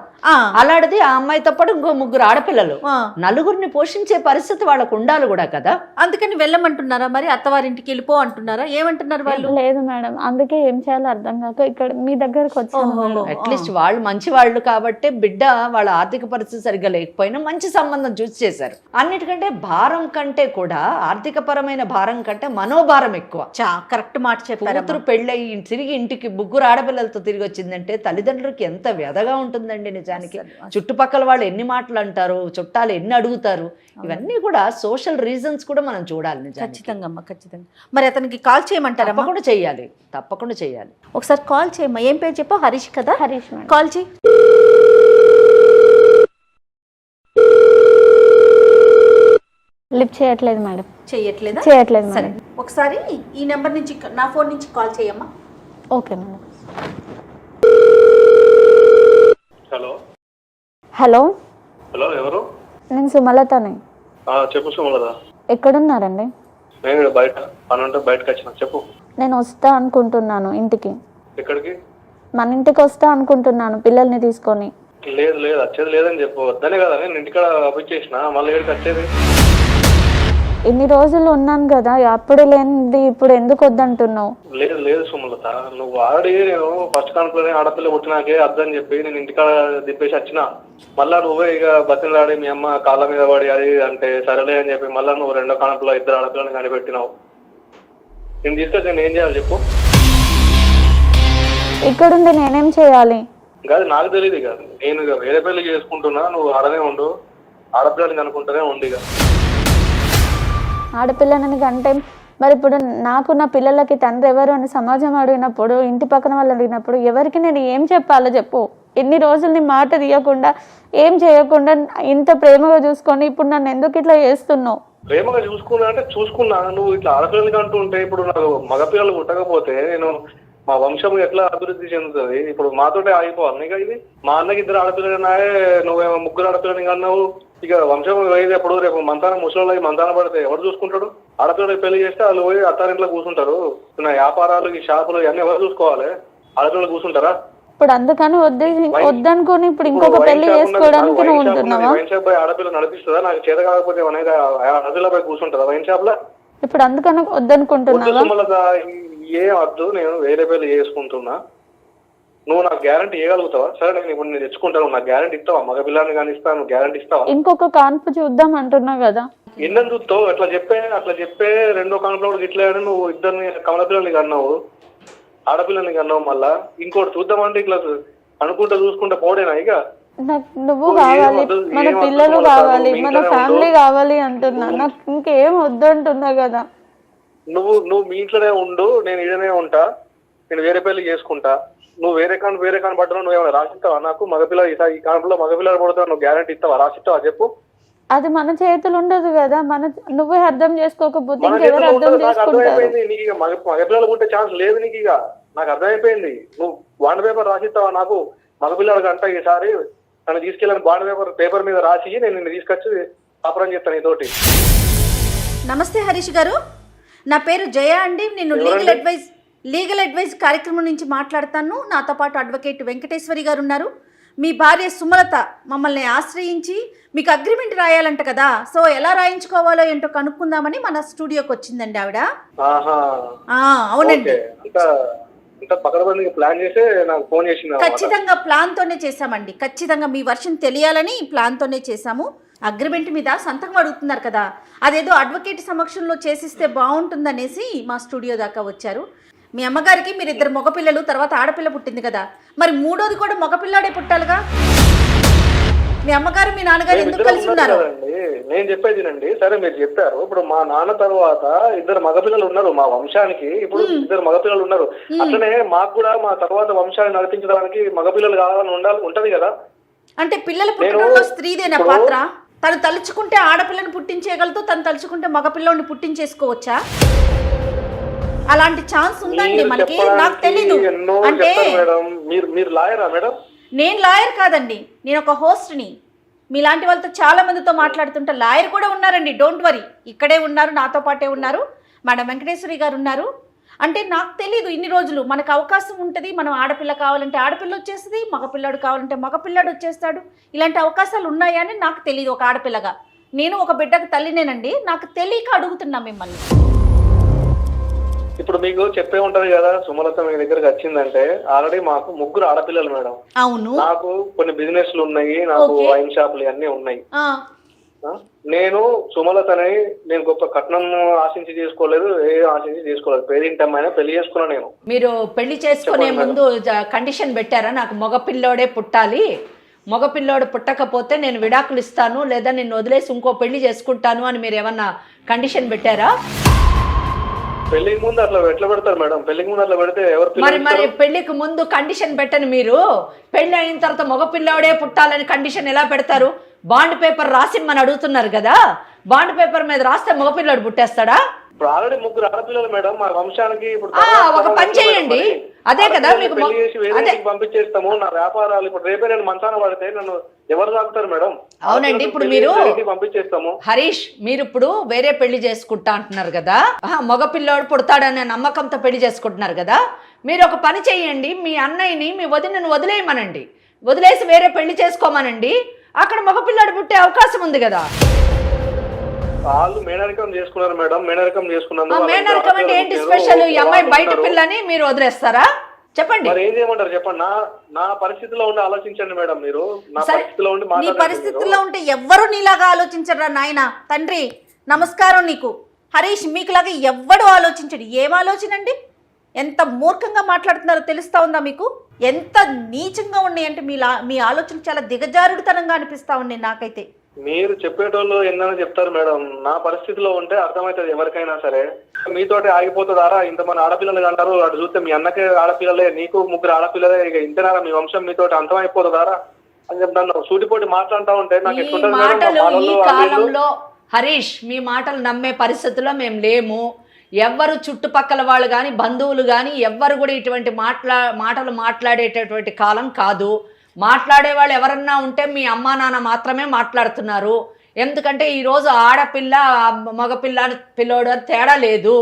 అలాంటిది ఆ అమ్మాయితో పాటు ఇంకో 3 ఆడపిల్లలు, నలుగురిని పోషించే పరిస్థితి వాళ్ళకు ఉండాలి కూడా కదా. అందుకని వెళ్ళమంటున్నారా? మరి అత్తవారింటికి వెళ్ళిపో అంటున్నారా? ఏమంటున్నారు వాళ్ళు? లేదు మేడం, అందుకే ఏం చేయాలో అర్థం కాక ఇక్కడ మీ దగ్గరకు వచ్చాను. అట్లీస్ట్ వాళ్ళు మంచి వాళ్ళు కాబట్టి బిడ్డ వాళ్ళ ఆర్థిక పరిస్థితి సరిగ్గా లేకపోయినా మంచి సంబంధం చూసి చేశారు. అన్నిటికంటే భారం కంటే కూడా ఆర్థిక పరమైన భారం కంటే మనోభారం ఎక్కువ. కరెక్ట్ మాట చెప్పారు. కూతురు పెళ్ళయి తిరిగి ఇంటికి 3 ఆడపిల్లలతో తిరిగి వచ్చిందంటే తల్లిదండ్రులకి ఎంత వ్యధగా ఉంటుందండి నిజానికి. చుట్టుపక్కల వాళ్ళు ఎన్ని మాటలు అంటారు, చుట్టాలు ఎన్ని అడుగుతారు, ఇవన్నీ కూడా సోషల్ రీజన్స్ కూడా మనం చూడాలి నిజానికి. ఖచ్చితంగా అమ్మ, ఖచ్చితంగా. మరి అతనికి కాల్ చేయమంటారా? తప్పకుండా చెయ్యాలి, తప్పకుండా చెయ్యాలి. ఒకసారి కాల్ చేయమ్మా. ఏం పేరు చెప్పు? హరీష్ కదా? హరీష్. కాల్ చేయి. లిఫ్ట్ చేయట్లేదు మేడం. చేయట్లేదు సరే, ఒకసారి ఈ నెంబర్ నుంచి, నా ఫోన్ నుంచి కాల్ చేయమ్మా. Okay madam. Hello hello hello, ఎవరు? నేను సుమలతని. చెప్పు సుమలత. ఎక్కడున్నారండి? నేను బయట పని ఉంటే బయటకు వచ్చిన. చెప్పు. నేను వస్తా అనుకుంటున్నాను ఇంటికి. ఎక్కడికి? మన ఇంటికి వస్తా అనుకుంటున్నాను పిల్లల్ని తీసుకొని. లేదు లేదు, వచ్చేది లేదని చెప్పు. వద్దనే కదా నేను ఇంటికాడ పంపించేసిన, మళ్ళీ ఎక్కడికి వచ్చేది? ఇన్ని రోజులు ఉన్నాను కదా, అప్పుడు లేనిది ఇప్పుడు ఎందుకు వద్దంటున్నావు? లేదు లేదు సుమలత, నువ్వు ఆల్రెడీ నేను ఫస్ట్ కాన్పులోనే ఆడపిల్ల పుట్టినాకే అద్దని చెప్పి నేను ఇంటికాడ దిప్పేసి వచ్చిన. మళ్ళా నువ్వే ఇక బతిలాడి మీ అమ్మ కాళ్ళ మీద పడి అది అంటే సరేలే అని చెప్పి మళ్ళీ నువ్వు 2వ కాన్పులో 2 ఆడపిల్లని కనిపెట్టినావు. నేను తీసుకొచ్చి నేను ఏం చేయాలి చెప్పు? ఇక్కడుండి నేనేం చేయాలి? కాదు, నాకు తెలియదు. ఇక నేను ఇక వేరే పెళ్లి చేసుకుంటున్నా, నువ్వు ఆడనే ఉండు, ఆడపిల్లని కనుక్కుంటూనే ఉండు. ఇక ఆడపిల్లని అంటే మరి ఇప్పుడు నాకు నా పిల్లలకి తండ్రి ఎవరు అని సమాజం అడిగినప్పుడు, ఇంటి పక్కన వాళ్ళు అడిగినప్పుడు ఎవరికి నేను ఏం చెప్పాలో చెప్పు? ఎన్ని రోజులు నీ మాట తీయకుండా, ఏం చేయకుండా ఇంత ప్రేమగా చూసుకొని ఇప్పుడు నన్ను ఎందుకు ఇట్లా చేస్తున్నావు? ప్రేమగా చూసుకున్నా అంటే చూసుకున్నా, నువ్వు ఇట్లా ఆడపిల్లలకి అంటూ ఉంటే ఇప్పుడు నాకు మగపిల్లలు పుట్టకపోతే నేను మా వంశం ఎట్లా అభివృద్ధి చెందుతుంది? ఇప్పుడు మాతోటే ఆగిపోవాలి ఇక. ఇది మా అన్నకి 2 ఆడపిల్లలున్నాయే, నువ్వేమో 3 ఆడపిల్లని అన్నావు. ఇక వంశం పోయేది ఎప్పుడు? రేపు మంతానం ముసలి మంతాన పడితే ఎవరు చూసుకుంటాడు? ఆడపిల్లలకి పెళ్లి చేస్తే వాళ్ళు పోయి అత్తారింట్లో కూర్చుంటారు. నా వ్యాపారాలు, ఈ షాపులు ఇవన్నీ ఎవరు చూసుకోవాలి? ఆడపిల్లలు కూర్చుంటారా? ఇప్పుడు అందుకని వద్దనుకొని ఇప్పుడు ఇంకొక పెళ్లి చేసుకోవడానికి నువ్వు ఉంటున్నావా? వైన్ షాప్ పోయి ఆడపిల్ల నడిపిస్తుందా? నాకు చేత కాకపోతే ఆడపిల్ల పోయి కూర్చుంటారా వైన్ షాప్ లో? ఇప్పుడు అందుకని వద్దనుకుంటున్నావా? ఏం వద్దు, నేను వేరే పెళ్లి చేసుకుంటున్నా. నువ్వు నాకు గ్యారంటీ ఇవ్వగలుగుతావా? సరే నేను ఇప్పుడు నేను తెచ్చుకుంటాను, నాకు గ్యారంటీ ఇస్తావా? మగ పిల్లని కానీ ఇస్తాను, గ్యారంటీ ఇస్తావా? ఇంకొక కాన్పు చూద్దాం అంటున్నా కదా. ఎన్నని చూస్తావు? అట్లా చెప్పే 2వ కాన్పులో ఇట్లా నువ్వు 2 కమల పిల్లల్ని కన్నావు, ఆడపిల్లని కన్నావు. మళ్ళా ఇంకోటి చూద్దామంటే ఇట్లా అనుకుంటా చూసుకుంటా పోడేనా? ఇక నువ్వు కావాలి, మన పిల్లలు కావాలి, మన ఫ్యామిలీ కావాలి అంటున్నా. నాకు ఇంకేం వద్దు అంటున్నా కదా. నువ్వు మీ ఇంట్లోనే ఉండు, నేను ఇడనే ఉంటా, నేను వేరే పెళ్లి చేసుకుంటా. నువ్వు వేరే కాని పడ్డా నువ్వు ఏమైనా రాసిస్తావా నాకు? మగపిల్ల ఈ కాలంలో మగపిల్లలు పడతావు, నువ్వు గ్యారంటీ ఇస్తావా? రాసిస్తావా చెప్పు? అది మన చేతులు ఉండదు కదా, నువ్వే అర్థం చేసుకోకపోతే మన ఇంకెవరు చేతిలో అర్థం ఉండదు. నాకు చేసుకుంటారు? అర్థమైపోయింది నీకు ఇక మగపిల్లలు పుట్టే ఛాన్స్ లేదు నీకు. ఇక నాకు అర్థమైపోయింది. నువ్వు బాండ్ పేపర్ రాసిస్తావా నాకు? మగపిల్లలకి అంట ఈసారి నన్ను తీసుకెళ్ళని బాండ్ పేపర్ మీద రాసి నేను నిన్ను తీసుకొచ్చి కాపురం చేస్తాను నీతోటి. నమస్తే హరీష్ గారు, నా పేరు జయ అండి. నేను లీగల్ అడ్వైజ్ కార్యక్రమం నుంచి మాట్లాడతాను. నాతో పాటు అడ్వకేట్ వెంకటేశ్వరి గారు ఉన్నారు. మీ భార్య సుమలత మమ్మల్ని ఆశ్రయించి మీకు అగ్రిమెంట్ రాయాలంట కదా, సో ఎలా రాయించుకోవాలో ఏంటో కనుక్కుందామని మన స్టూడియోకి వచ్చిందండి ఆవిడ. అవునండి, ప్లాన్ చేసి నాకు ఫోన్ చేసింది. ఖచ్చితంగా ప్లాన్ తోనే చేసామండి. ఖచ్చితంగా మీ వర్షన్ తెలియాలని ప్లాన్ తోనే చేసాము. అగ్రిమెంట్ మీద సంతకం అడుగుతున్నారు కదా, అదేదో అడ్వకేట్ సమక్షంలో చేసిస్తే బాగుంటుందనేసి మా స్టూడియో దాకా వచ్చారు. మీ అమ్మగారికి మీరు 2 మగపిల్లలు, తర్వాత ఆడపిల్ల పుట్టింది కదా, మరి 3వది కూడా మగపిల్లాడే పుట్టాలిగా. మీ అమ్మగారు మీ నాన్నగారు ఎందుకు కలిసి ఉన్నారు? నేను చెప్పేదినండి. సరే మీరు చెప్పారు, ఇప్పుడు మా నాన్న తర్వాత 2 మగపిల్లలు ఉన్నారు మా వంశానికి. ఇప్పుడు 2 మగపిల్లలు ఉన్నారు. అట్లనే మాకు కూడా మా తర్వాత వంశాన్ని నడిపించడానికి మగపిల్లలు కావాలని ఉంటది కదా. అంటే పిల్లలు పుట్టడంలో స్త్రీదేనా పాత్ర? తను తలుచుకుంటే ఆడపిల్లని పుట్టించేయగలదు, తను తలుచుకుంటే మగపిల్లని పుట్టించేసుకోవచ్చా? అలాంటి ఛాన్స్ ఉందండి మనకి. నాకు తెలీదు. అంటే మీరు లాయరా మేడం? నేను లాయర్ కాదండి, నేను ఒక హోస్ట్ని. మీలాంటి వాళ్ళతో చాలా మందితో మాట్లాడుతుంటే లాయర్ కూడా ఉన్నారండి. డోంట్ వరీ, ఇక్కడే ఉన్నారు, నాతో పాటే ఉన్నారు. మేడం వెంకటేశ్వరి గారు ఉన్నారు. అంటే నాకు తెలీదు ఇన్ని రోజులు మనకు అవకాశం ఉంటుంది. మనం ఆడపిల్ల కావాలంటే ఆడపిల్ల వచ్చేస్తుంది, మగపిల్లాడు కావాలంటే మగపిల్లాడు వచ్చేస్తాడు. ఇలాంటి అవకాశాలు ఉన్నాయా అని నాకు తెలియదు. ఒక ఆడపిల్లగా నేను ఒక బిడ్డకు తల్లినేనండి, నాకు తెలియక అడుగుతున్నా మిమ్మల్ని. ఇప్పుడు మీకు చెప్పే ఉంటది కదా, సుమలత మీ దగ్గరకు వచ్చిందంటే ఆల్రెడీ మాకు 3 ఆడపిల్లలు మేడం. అవును, నాకు కొన్ని బిజినెస్లు ఉన్నాయి, నాకు వైన్ షాపులు అన్నీ ఉన్నాయి. నేను సుమలతని నేను గొప్ప కట్నం ఆశించి చేసుకోలేదు, ఆశించి చేసుకోలేదు. పేరింటమ్మైనా పెళ్లి చేసుకున్నా. నేను మీరు పెళ్లి చేసుకునే ముందు కండిషన్ పెట్టారా? నాకు మగపిల్లోడే పుట్టాలి, మగపిల్లోడు పుట్టకపోతే నేను విడాకులు ఇస్తాను, లేదా నిన్ను వదిలేసి ఇంకో పెళ్లి చేసుకుంటాను అని మీరు ఏమన్నా కండిషన్ పెట్టారా? పెళ్లికి ముందు అట్లా ఎట్లా పెడతారు మేడం? పెళ్లికి ముందు అట్లా పెడితే ఎవరు? మరి పెళ్లికి ముందు కండిషన్ పెట్టని మీరు పెళ్లి అయిన తర్వాత మగపిల్లోడే పుట్టాలని కండిషన్ ఎలా పెడతారు? బాండ్ పేపర్ రాసిమ్మని అడుగుతున్నారు కదా, బాండ్ పేపర్ మీద రాస్తే మగపిల్లాడు పుట్టేస్తాడా? ఇప్పుడు ఆల్రెడీ 3 ఆడపిల్లలు మేడం మా వంశానికి. ఇప్పుడు ఒక పని చేయండి, అదే కదా మీకు పంపించేస్తాము. నా వ్యాపారాలు ఇప్పుడు రేపే నేను మంచాన పడితే నన్ను ఎవరు తాగుతారు మేడం? అవునండి, ఇప్పుడు మీరు పంపించేస్తాము. హరీష్, మీరు ఇప్పుడు వేరే పెళ్లి చేసుకుంటా అంటున్నారు కదా, మగపిల్లాడు పుడతాడనే నమ్మకంతో పెళ్లి చేసుకుంటున్నారు కదా. మీరు ఒక పని చేయండి, మీ అన్నయ్యని మీ వదినను వదిలేయమనండి, వదిలేసి వేరే పెళ్లి చేసుకోమనండి. అక్కడ మగపిల్లాడు పుట్టే అవకాశం ఉంది కదా. వాళ్ళు మేనరికం చేసుకున్నారు మేడం. మేనరికం చేసుకున్నారు. మేనరికం అంటే ఏంటి స్పెషల్? ఈ అమ్మాయి బయట పిల్లని మీరు వదిలేస్తారా? చెప్పండి. మరి ఏం చేయమంటారు చెప్పండి. నా పరిస్థితిలో ఉండి ఆలోచించండి మేడం. మీరు నా పరిస్థితిలో ఉండి నీ పరిస్థితిలో ఉంటే ఎవ్వరు నీలాగా ఆలోచించరా నాయన? తండ్రి నమస్కారం నీకు. హరీష్, మీకులాగా ఎవ్వడు ఆలోచించడు. ఏం ఆలోచనండి? ఎంత మూర్ఖంగా మాట్లాడుతున్నారో తెలుస్తా ఉందా మీకు? ఎంత నీచంగా ఉన్నాయంటే మీ ఆలోచన చాలా దిగజారుడుతనంగా అనిపిస్తా ఉన్నాయి నాకైతే. మీరు చెప్పేటోళ్ళు ఎన్నైనా చెప్తారు మేడం. నా పరిస్థితిలో ఉంటే అర్థమవుతుంది ఎవరికైనా సరే. మీతోటి ఆగిపోతుందారా? ఇంతమంది ఆడపిల్లలు అంటారు, అటు చూస్తే మీ అన్నకే ఆడపిల్లలే, నీకు 3 ఆడపిల్లలే, ఇక ఇంతనారా మీ వంశం మీతోటి అంతమైపోతుందారా అని చెప్తాను. సూటిపోటి మాట్లాడుతూ ఉంటే నాకు ఈ కాలంలో హరీష్, మీ మాటలు నమ్మే పరిస్థితుల్లో మేము లేము. ఎవ్వరు చుట్టుపక్కల వాళ్ళు కానీ బంధువులు కానీ ఎవ్వరు కూడా ఇటువంటి మాటలు మాట్లాడేటటువంటి కాలం కాదు. మాట్లాడే వాళ్ళు ఎవరన్నా ఉంటే మీ అమ్మా నాన్న మాత్రమే మాట్లాడుతున్నారు. ఎందుకంటే ఈరోజు ఆడపిల్ల మగపిల్ల పిల్లోడు తేడా లేదు.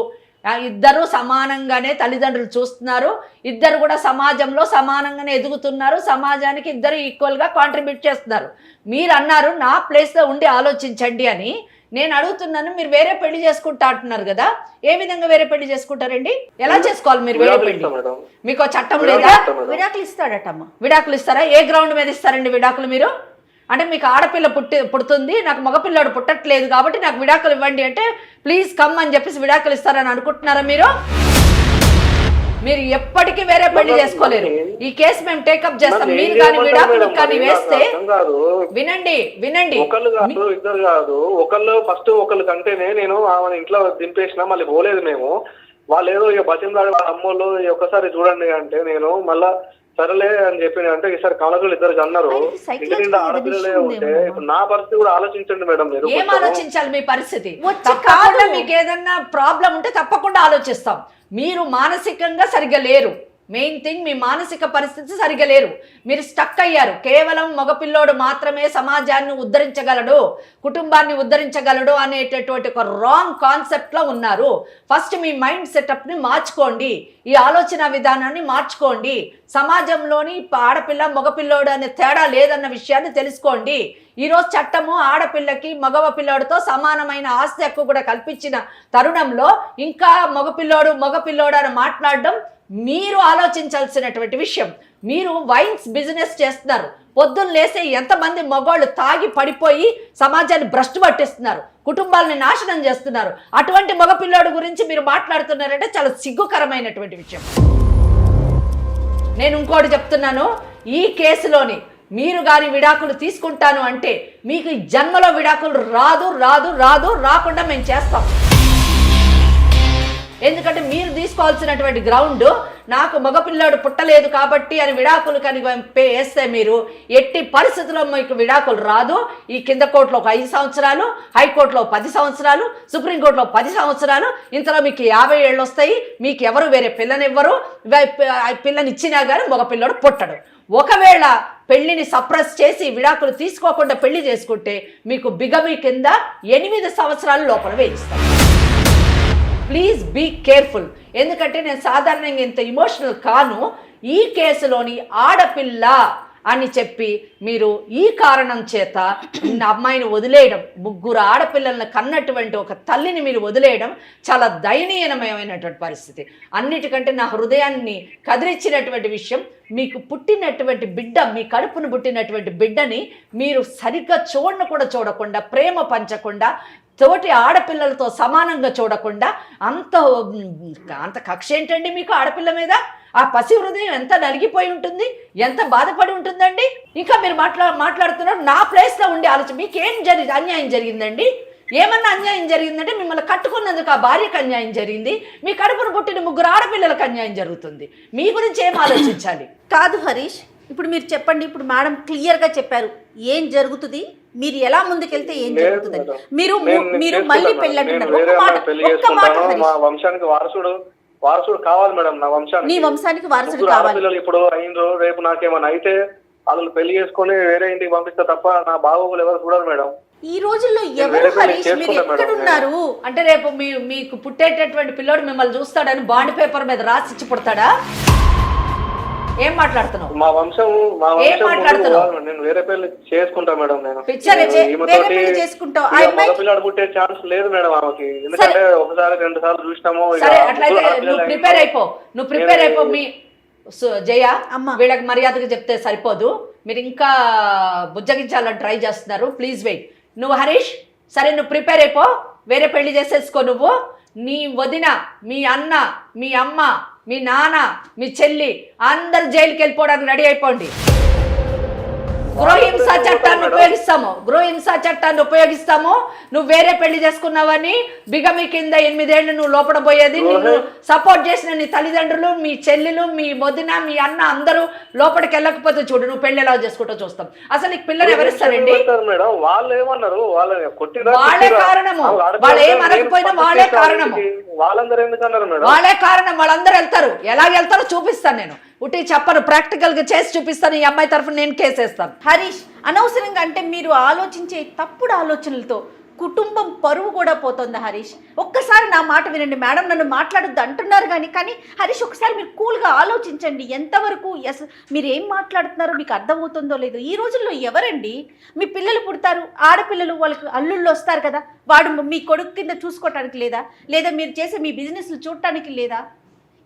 ఇద్దరు సమానంగానే తల్లిదండ్రులు చూస్తున్నారు. ఇద్దరు కూడా సమాజంలో సమానంగానే ఎదుగుతున్నారు. సమాజానికి ఇద్దరు ఈక్వల్గా కాంట్రిబ్యూట్ చేస్తున్నారు. మీరు అన్నారు నా ప్లేస్లో ఉండి ఆలోచించండి అని. నేను అడుగుతున్నాను, మీరు వేరే పెళ్లి చేసుకుంటా అంటున్నారు కదా, ఏ విధంగా వేరే పెళ్లి చేసుకుంటారండి? ఎలా చేసుకోవాలి మీరు వేరే పెళ్లి? మీకు చట్టం లేదా? విడాకులు ఇస్తాడటమ్మ. విడాకులు ఇస్తారా? ఏ గ్రౌండ్ మీద ఇస్తారండి విడాకులు మీరు? అంటే మీకు ఆడపిల్ల పుడుతుంది, నాకు మగపిల్లాడు పుట్టట్లేదు కాబట్టి నాకు విడాకులు ఇవ్వండి అంటే ప్లీజ్ కమ్ అని చెప్పేసి విడాకులు ఇస్తారని అనుకుంటున్నారా మీరు? మీరు ఎప్పటికీ వేరే పెళ్లి చేసుకోలేరు. ఈ కేసు మేము టేకప్ చేస్తాం. మీరు కానీ విడాకులు కానీ వేస్తే వినండి ఒకళ్ళు కాదు, ఇద్దరు కాదు, ఒకళ్ళు కంటేనే నేను ఆమె ఇంట్లో దింపేసిన మళ్ళీ పోలేదు మేము. వాళ్ళు ఏదో ఇక బతిమలాడే అమ్మోళ్ళు ఒకసారి చూడండి అంటే నేను మళ్ళా సరేలే అని చెప్పి అంటే ఈసారి కమలకులు ఇద్దరు అన్నారు. ఆయనకి ఇంటి నిండా psychological ఆడపిల్లలే issue ఉంటే ఉందేమో. ఇప్పుడు నా పరిస్థితి కూడా ఆలోచించండి మేడం మీరు. ఏం కొంచెం. ఆలోచించాలి మీ పరిస్థితి? వచ్చి తప్పకుండా కాదు. మీకు ఏదన్నా ప్రాబ్లం ఉంటే తప్పకుండా ఆలోచిస్తాం. మీరు మానసికంగా సరిగ్గా లేరు. మెయిన్ థింగ్ మీ మానసిక పరిస్థితి సరిగ్గా లేరు. మీరు స్టక్ అయ్యారు. కేవలం మగపిల్లోడు మాత్రమే సమాజాన్ని ఉద్ధరించగలడు, కుటుంబాన్ని ఉద్ధరించగలడు అనేటటువంటి ఒక రాంగ్ కాన్సెప్ట్లో ఉన్నారు. ఫస్ట్ మీ మైండ్ సెటప్ని మార్చుకోండి, ఈ ఆలోచన విధానాన్ని మార్చుకోండి. సమాజంలోని ఆడపిల్ల మగపిల్లోడు అనే తేడా లేదన్న విషయాన్ని తెలుసుకోండి. ఈరోజు చట్టము ఆడపిల్లకి మగవ పిల్లోడితో సమానమైన ఆస్తి హక్కు కూడా కల్పించిన తరుణంలో ఇంకా మగపిల్లోడు అని మాట్లాడడం మీరు ఆలోచించాల్సినటువంటి విషయం. మీరు వైన్స్ బిజినెస్ చేస్తున్నారు. పొద్దున్న లేసే ఎంతమంది మగవాళ్ళు తాగి పడిపోయి సమాజాన్ని భ్రష్టు పట్టిస్తున్నారు, కుటుంబాలని నాశనం చేస్తున్నారు. అటువంటి మగపిల్లోడు గురించి మీరు మాట్లాడుతున్నారంటే చాలా సిగ్గుకరమైనటువంటి విషయం. నేను ఇంకోటి చెప్తున్నాను, ఈ కేసులోని మీరు కానీ విడాకులు తీసుకుంటాను అంటే మీకు ఈ జన్మలో విడాకులు రాకుండా మేము చేస్తాం. ఎందుకంటే మీరు తీసుకోవాల్సినటువంటి గ్రౌండ్ నాకు మగపిల్లాడు పుట్టలేదు కాబట్టి అని విడాకులు కనుక వేస్తే మీరు ఎట్టి పరిస్థితుల్లో మీకు విడాకులు రాదు. ఈ కింద కోర్టులో ఒక 5 సంవత్సరాలు, హైకోర్టులో 10 సంవత్సరాలు, సుప్రీంకోర్టులో 10 సంవత్సరాలు, ఇంతలో మీకు 50 ఏళ్ళు వస్తాయి. మీకు ఎవరు వేరే పిల్లనివ్వరు. పిల్లనిచ్చినా కానీ మగపిల్లాడు పుట్టడు. ఒకవేళ పెళ్లిని సప్రెస్ చేసి విడాకులు తీసుకోకుండా పెళ్లి చేసుకుంటే మీకు బిగమి కింద 8 సంవత్సరాల లోపల వేయిస్తాం. Please be careful. ఎందుకంటే నేను సాధారణంగా ఇంత ఇమోషనల్ కాను. ఈ కేసులోని ఆడపిల్ల అని చెప్పి మీరు ఈ కారణం చేత అమ్మాయిని వదిలేయడం, 3 ఆడపిల్లలను కన్నటువంటి ఒక తల్లిని మీరు వదిలేయడం చాలా దయనీయమైనటువంటి పరిస్థితి. అన్నిటికంటే నా హృదయాన్ని కదిలించినటువంటి విషయం, మీకు పుట్టినటువంటి బిడ్డ, మీ కడుపును పుట్టినటువంటి బిడ్డని మీరు సరిగ్గా చూడకుండా, ప్రేమ పంచకుండా, తోటి ఆడపిల్లలతో సమానంగా చూడకుండా అంత కక్ష ఏంటండి మీకు ఆడపిల్ల మీద? ఆ పసి హృదయం ఎంత నలిగిపోయి ఉంటుంది, ఎంత బాధపడి ఉంటుందండి. ఇంకా మీరు మాట్లాడుతున్నారు. నా ప్లేస్లో ఉండి ఆలోచన, మీకేం అన్యాయం జరిగిందండి? ఏమన్నా అన్యాయం జరిగిందంటే మిమ్మల్ని కట్టుకున్నందుకు ఆ భార్యకు అన్యాయం జరిగింది, మీ కడుపును పుట్టిన 3 ఆడపిల్లలకు అన్యాయం జరుగుతుంది. మీ గురించి ఏం ఆలోచించాలి? కాదు హరీష్, ఇప్పుడు మీరు చెప్పండి. ఇప్పుడు మేడం క్లియర్గా చెప్పారు ఏం జరుగుతుంది, మీరు ఎలా ముందుకెళ్తే ఏం జరుగుతుంది. మీరు మళ్ళీ పెళ్ళి అంటున్నారు. మా వంశానికి వారసుడు కావాలి మేడం. నా వంశానికి, నీ వంశానికి వారసుడు కావాలి. ఇప్పుడు అయినరు, రేపు నాకేమైనా అయితే వాళ్ళు పెళ్లి చేసుకుని వేరే ఇంటికి పంపిస్తే తప్ప నా బాగోగులు ఎవరు చూడరు మేడం. ఈ రోజుల్లో ఎవరు హరీష్, మీరు ఎక్కడున్నారు? అంటే రేపు మీకు పుట్టేటటువంటి పిల్లోడు మిమ్మల్ని చూస్తాడని బాండ్ పేపర్ మీద రాసిచ్చి పుడతాడా? ఏం మాట్లాడుతున్నావు? మా వంశం నేను వేరే పెళ్లి చేసుకుంటా మేడం. నేను పిల్లాడు పుట్టే ఛాన్స్ లేదు మేడం ఆమెకి. ఎందుకంటే ఒకసారి 2 సార్లు చూసినాము. నువ్వు ప్రిపేర్ అయిపో. మీ జయ వీళ్ళకి మర్యాదగా చెప్తే సరిపోదు. మీరు ఇంకా బుజ్జగించాలని ట్రై చేస్తున్నారు. Please wait. నువ్వు హరీష్ సరే, నువ్వు ప్రిపేర్ అయిపో. వేరే పెళ్లి చేసేసుకో. నువ్వు, నీ వదిన, మీ అన్న, మీ అమ్మ, మీ నాన్న, మీ చెల్లి అందరు జైలుకి వెళ్ళిపోవడానికి రెడీ అయిపోండి. గృహహింస చట్టాన్ని ఉపయోగిస్తాము. నువ్వు వేరే పెళ్లి చేసుకున్నావని బిగమి కింద 8 ఏళ్ళు నువ్వు లోపల పోయేది. నిన్ను సపోర్ట్ చేసిన నీ తల్లిదండ్రులు, మీ చెల్లెలు, మీ వదిన, మీ అన్న అందరూ లోపలికి వెళ్ళకపోతే చూడు నువ్వు పెళ్లి ఎలా చేసుకుంటూ చూస్తాం. అసలు నీకు పిల్లలు ఎవరిస్తారండి? వాళ్ళే కారణము. వాళ్ళు ఏమనకపోయినా వాళ్ళే కారణము. వాళ్ళే కారణం. వాళ్ళందరూ వెళ్తారు. ఎలాగెళ్తారో చూపిస్తాను నేను. ఉట్టి చెప్పను, ప్రాక్టికల్గా చేసి చూపిస్తాను. ఈ అమ్మాయి తరఫున నేను కేసేస్తాను. హరీష్, అనవసరంగా అంటే మీరు ఆలోచించే తప్పుడు ఆలోచనలతో కుటుంబం పరువు కూడా పోతుంది. హరీష్, ఒక్కసారి నా మాట వినండి. మేడం నన్ను మాట్లాడొద్దు అంటున్నారు కానీ హరీష్ ఒకసారి మీరు కూల్గా ఆలోచించండి. ఎంతవరకు మీరు ఏం మాట్లాడుతున్నారో మీకు అర్థమవుతుందో లేదో. ఈ రోజుల్లో ఎవరండి, మీ పిల్లలు పుడతారు, ఆడపిల్లలు వాళ్ళకి అల్లుళ్ళు వస్తారు కదా, వాడు మీ కొడుకు కింద చూసుకోవటానికి లేదా మీరు చేసే మీ బిజినెస్లు చూడటానికి లేదా?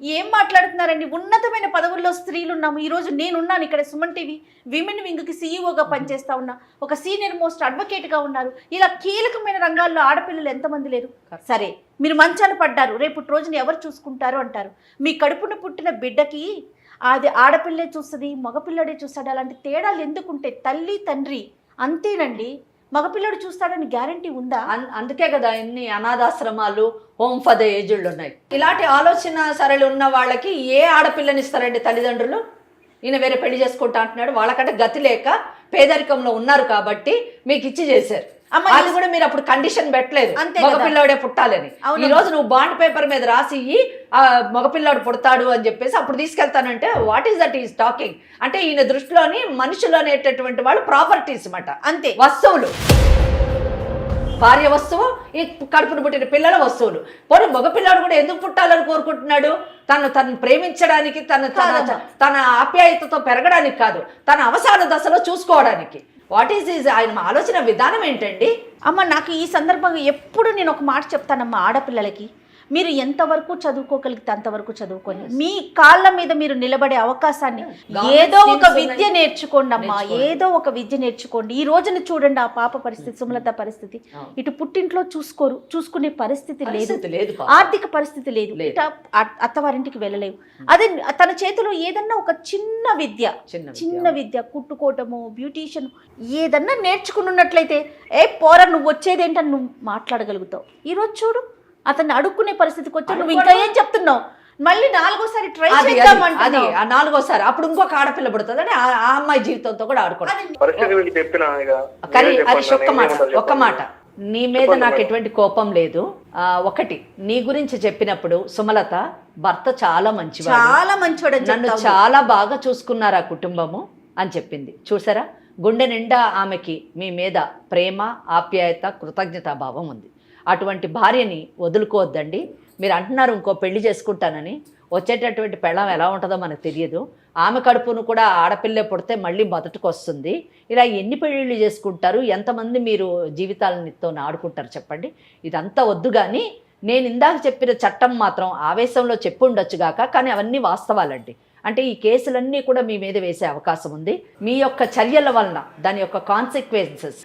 ఏం మాట్లాడుతున్నారండి? ఉన్నతమైన పదవుల్లో స్త్రీలు ఉన్నాము. ఈరోజు నేనున్నాను ఇక్కడ సుమన్ టీవీ విమెన్ వింగ్కి సీఈఓగా పనిచేస్తా ఉన్నా, ఒక సీనియర్ మోస్ట్ అడ్వకేట్గా ఉన్నారు. ఇలా కీలకమైన రంగాల్లో ఆడపిల్లలు ఎంతమంది లేరు? సరే, మీరు మంచాన పడ్డారు, రేపు రోజున ఎవరు చూసుకుంటారు అంటారు. మీ కడుపున పుట్టిన బిడ్డకి అది ఆడపిల్లే చూస్తుంది, మగపిల్లడే చూస్తాడు. అలాంటి తేడాలు ఎందుకుంటే తల్లి తండ్రి అంతేనండి. మగపిల్లడు చూస్తాడని గ్యారంటీ ఉందా? అందుకే కదా ఇన్ని అనాథాశ్రమాలు, హోమ్ ఫర్ ద ఏజ్డ్ ఉన్నాయి. ఇలాంటి ఆలోచన సరళి ఉన్న వాళ్ళకి ఏ ఆడపిల్లని ఇస్తారండి తల్లిదండ్రులు? ఈయన వేరే పెళ్లి చేసుకుంటా అంటున్నాడు, వాళ్ళకంటే గతి లేక పేదరికంలో ఉన్నారు కాబట్టి మీకు ఇచ్చి చేశారు. అది కూడా మీరు అప్పుడు కండిషన్ పెట్టలేదు మగపిల్లాడే పుట్టాలని. ఈ రోజు నువ్వు బాండ్ పేపర్ మీద రాసి మగపిల్లాడు పుడతాడు అని చెప్పేసి అప్పుడు తీసుకెళ్తానంటే what is that is talking అంటే ఈయన దృష్టిలోని మనుషులు అనేటటువంటి వాళ్ళు ప్రాపర్టీస్ అన్నమాట, అంతే, వస్తువులు. భార్య వస్తువు, ఈ కడుపును పుట్టిన పిల్లల వస్తువులు. పోనీ మగపిల్లాడు కూడా ఎందుకు పుట్టాలని కోరుకుంటున్నాడు? తను ప్రేమించడానికి, తన ఆప్యాయతతో పెరగడానికి కాదు, తన అవసాన దశలో చూసుకోవడానికి. వాట్ ఈస్ ఆయన ఆలోచన విధానం ఏంటండి? అమ్మ, నాకు ఈ సందర్భంగా ఎప్పుడు నేను ఒక మాట చెప్తానమ్మా, ఆడపిల్లలకి మీరు ఎంతవరకు చదువుకోగలిగితే అంతవరకు చదువుకొని మీ కాళ్ళ మీద మీరు నిలబడే అవకాశాన్ని ఏదో ఒక విద్య నేర్చుకోండి అమ్మా, ఏదో ఒక విద్య నేర్చుకోండి. ఈ రోజున చూడండి ఆ పాప పరిస్థితి, సుమలత పరిస్థితి, ఇటు పుట్టింట్లో చూసుకునే పరిస్థితి లేదు, ఆర్థిక పరిస్థితి లేదు, ఇటు అత్తవారింటికి వెళ్ళలేవు. అదే తన చేతిలో ఏదన్నా ఒక చిన్న విద్య కుట్టుకోవటము, బ్యూటీషియన్ ఏదన్నా నేర్చుకున్నట్లయితే పోరా నువ్వు వచ్చేదేంటని నువ్వు మాట్లాడగలుగుతావు. ఈరోజు చూడు అతన్ని అడుక్కునే పరిస్థితికి వచ్చి నువ్వు ఇంకా ఏం చెప్తున్నావు? మళ్ళీ నాలుగోసారి ట్రై చేద్దామంటే నాలుగోసారి అప్పుడు ఇంకొక ఆడపిల్ల పడుతుంది అని ఆ అమ్మాయి జీవితంతో కూడా ఆడుకోవడం. కానీ హరీష్ ఒక్క మాట, నీ మీద నాకు ఎటువంటి కోపం లేదు. ఒకటి, నీ గురించి చెప్పినప్పుడు సుమలత భర్త చాలా మంచివాడు, నన్ను చాలా బాగా చూసుకున్నారు ఆ కుటుంబము అని చెప్పింది. చూసారా, గుండె నిండా ఆమెకి మీ మీద ప్రేమ, ఆప్యాయత, కృతజ్ఞతాభావం ఉంది. అటువంటి భార్యని వదులుకోవద్దండి. మీరు అంటున్నారు ఇంకో పెళ్లి చేసుకుంటానని, వచ్చేటటువంటి పెళ్ళం ఎలా ఉంటుందో మనకు తెలియదు. ఆమె కడుపును కూడా ఆడపిల్లే పుడితే మళ్ళీ మొదటికి వస్తుంది. ఇలా ఎన్ని పెళ్ళిళ్ళు చేసుకుంటారు, ఎంతమంది మీరు జీవితాలతో ఆడుకుంటారు చెప్పండి? ఇదంతా వద్దు. కానీ నేను ఇందాక చెప్పిన చట్టం మాత్రం ఆవేశంలో చెప్పి ఉండొచ్చుగాక, కానీ అవన్నీ వాస్తవాలండి. అంటే ఈ కేసులన్నీ కూడా మీ మీద వేసే అవకాశం ఉంది. మీ యొక్క చర్యల వలన దాని యొక్క కాన్సిక్వెన్సెస్,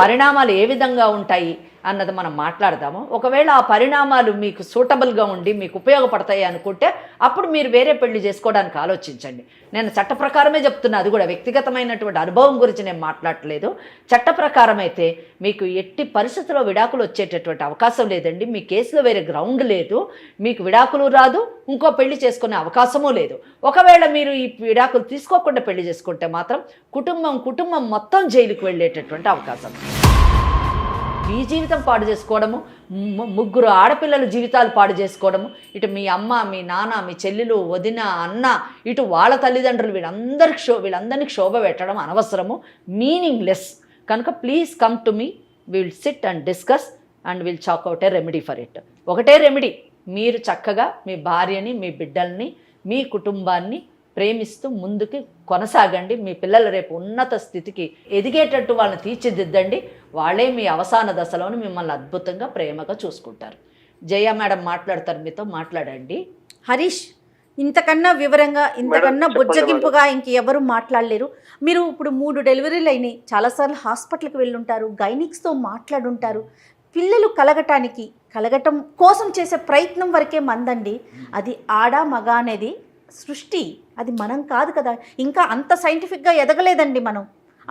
పరిణామాలు ఏ విధంగా ఉంటాయి అన్నది మనం మాట్లాడదాము. ఒకవేళ ఆ పరిణామాలు మీకు సూటబుల్గా ఉండి మీకు ఉపయోగపడతాయి అనుకుంటే అప్పుడు మీరు వేరే పెళ్లి చేసుకోవడానికి ఆలోచించండి. నేను చట్ట ప్రకారమే చెప్తున్నా, అది కూడా వ్యక్తిగతమైనటువంటి అనుభవం గురించి నేను మాట్లాడట్లేదు. చట్ట ప్రకారం అయితే మీకు ఎట్టి పరిస్థితుల్లో విడాకులు వచ్చేటటువంటి అవకాశం లేదండి. మీ కేసులో వేరే గ్రౌండ్ లేదు, మీకు విడాకులు రాదు, ఇంకో పెళ్లి చేసుకునే అవకాశము లేదు. ఒకవేళ మీరు ఈ విడాకులు తీసుకోకుండా పెళ్లి చేసుకుంటే మాత్రం కుటుంబం మొత్తం జైలుకు వెళ్ళేటటువంటి అవకాశం. మీ జీవితం పాడు చేసుకోవడము, ముగ్గురు ఆడపిల్లల జీవితాలు పాడు చేసుకోవడము, ఇటు మీ అమ్మ, మీ నాన్న, మీ చెల్లెలు, వదిన, అన్న, ఇటు వాళ్ళ తల్లిదండ్రులు, వీళ్ళందరినీ క్షోభ పెట్టడం అనవసరము, మీనింగ్లెస్. కనుక please come to me, will SIT and discuss and will chalk out A remedy for it. ఒకటే రెమెడీ, మీరు చక్కగా మీ భార్యని, మీ బిడ్డల్ని, మీ కుటుంబాన్ని ప్రేమిస్తూ ముందుకి కొనసాగండి. మీ పిల్లలు రేపు ఉన్నత స్థితికి ఎదిగేటట్టు వాళ్ళని తీర్చిదిద్దండి. వాళ్ళే మీ అవసాన దశలోని మిమ్మల్ని అద్భుతంగా ప్రేమగా చూసుకుంటారు. జయ మేడం మాట్లాడతారు, మీతో మాట్లాడండి. హరీష్, ఇంతకన్నా వివరంగా, ఇంతకన్నా బుజ్జగింపుగా ఇంకెవరు మాట్లాడలేరు. మీరు ఇప్పుడు 3 డెలివరీలు అయినాయి, చాలాసార్లు హాస్పిటల్కి వెళ్ళుంటారు, గైనిక్స్తో మాట్లాడుంటారు. పిల్లలు కలగటం కోసం చేసే ప్రయత్నం వరకే మందండి. అది ఆడ మగ అనేది సృష్టి, అది మనం కాదు కదా. ఇంకా అంత సైంటిఫిక్గా ఎదగలేదండి మనం.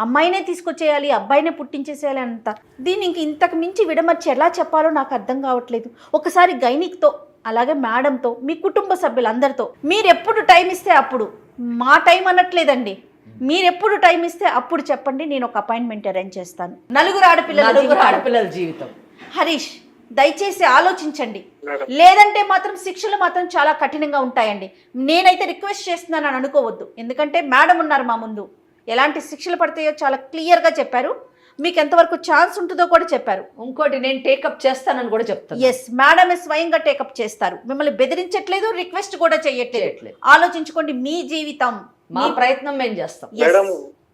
అమ్మాయినే తీసుకొచ్చేయాలి, అబ్బాయినే పుట్టించేసేయాలి అంత. దీన్ని ఇంతకు మించి విడమర్చి ఎలా చెప్పాలో నాకు అర్థం కావట్లేదు. ఒకసారి గైనిక్తో, అలాగే మేడంతో, మీ కుటుంబ సభ్యులందరితో మీరు ఎప్పుడు టైం ఇస్తే అప్పుడు, మా టైం అనట్లేదండి, మీరు ఎప్పుడు టైం ఇస్తే అప్పుడు చెప్పండి, నేను ఒక అపాయింట్మెంట్ అరేంజ్ చేస్తాను. నలుగురు ఆడపిల్లల జీవితం. హరీష్, దయచేసి ఆలోచించండి, లేదంటే మాత్రం శిక్షలు మాత్రం చాలా కఠినంగా ఉంటాయండి. నేనైతే రిక్వెస్ట్ చేస్తున్నాను అని అనుకోవద్దు, ఎందుకంటే మేడం ఉన్నారు మా ముందు. ఎలాంటి శిక్షలు పడతాయో చాలా క్లియర్గా చెప్పారు, మీకు ఎంతవరకు ఛాన్స్ ఉంటుందో కూడా చెప్పారు. ఇంకోటి, నేను టేకప్ చేస్తానని కూడా చెప్తాను. ఎస్, మేడమే స్వయంగా టేకప్ చేస్తారు, మిమ్మల్ని బెదిరించట్లేదు, రిక్వెస్ట్ కూడా చేయట్లేదు. ఆలోచించుకోండి, మీ జీవితం, మా ప్రయత్నం మేము చేస్తాం.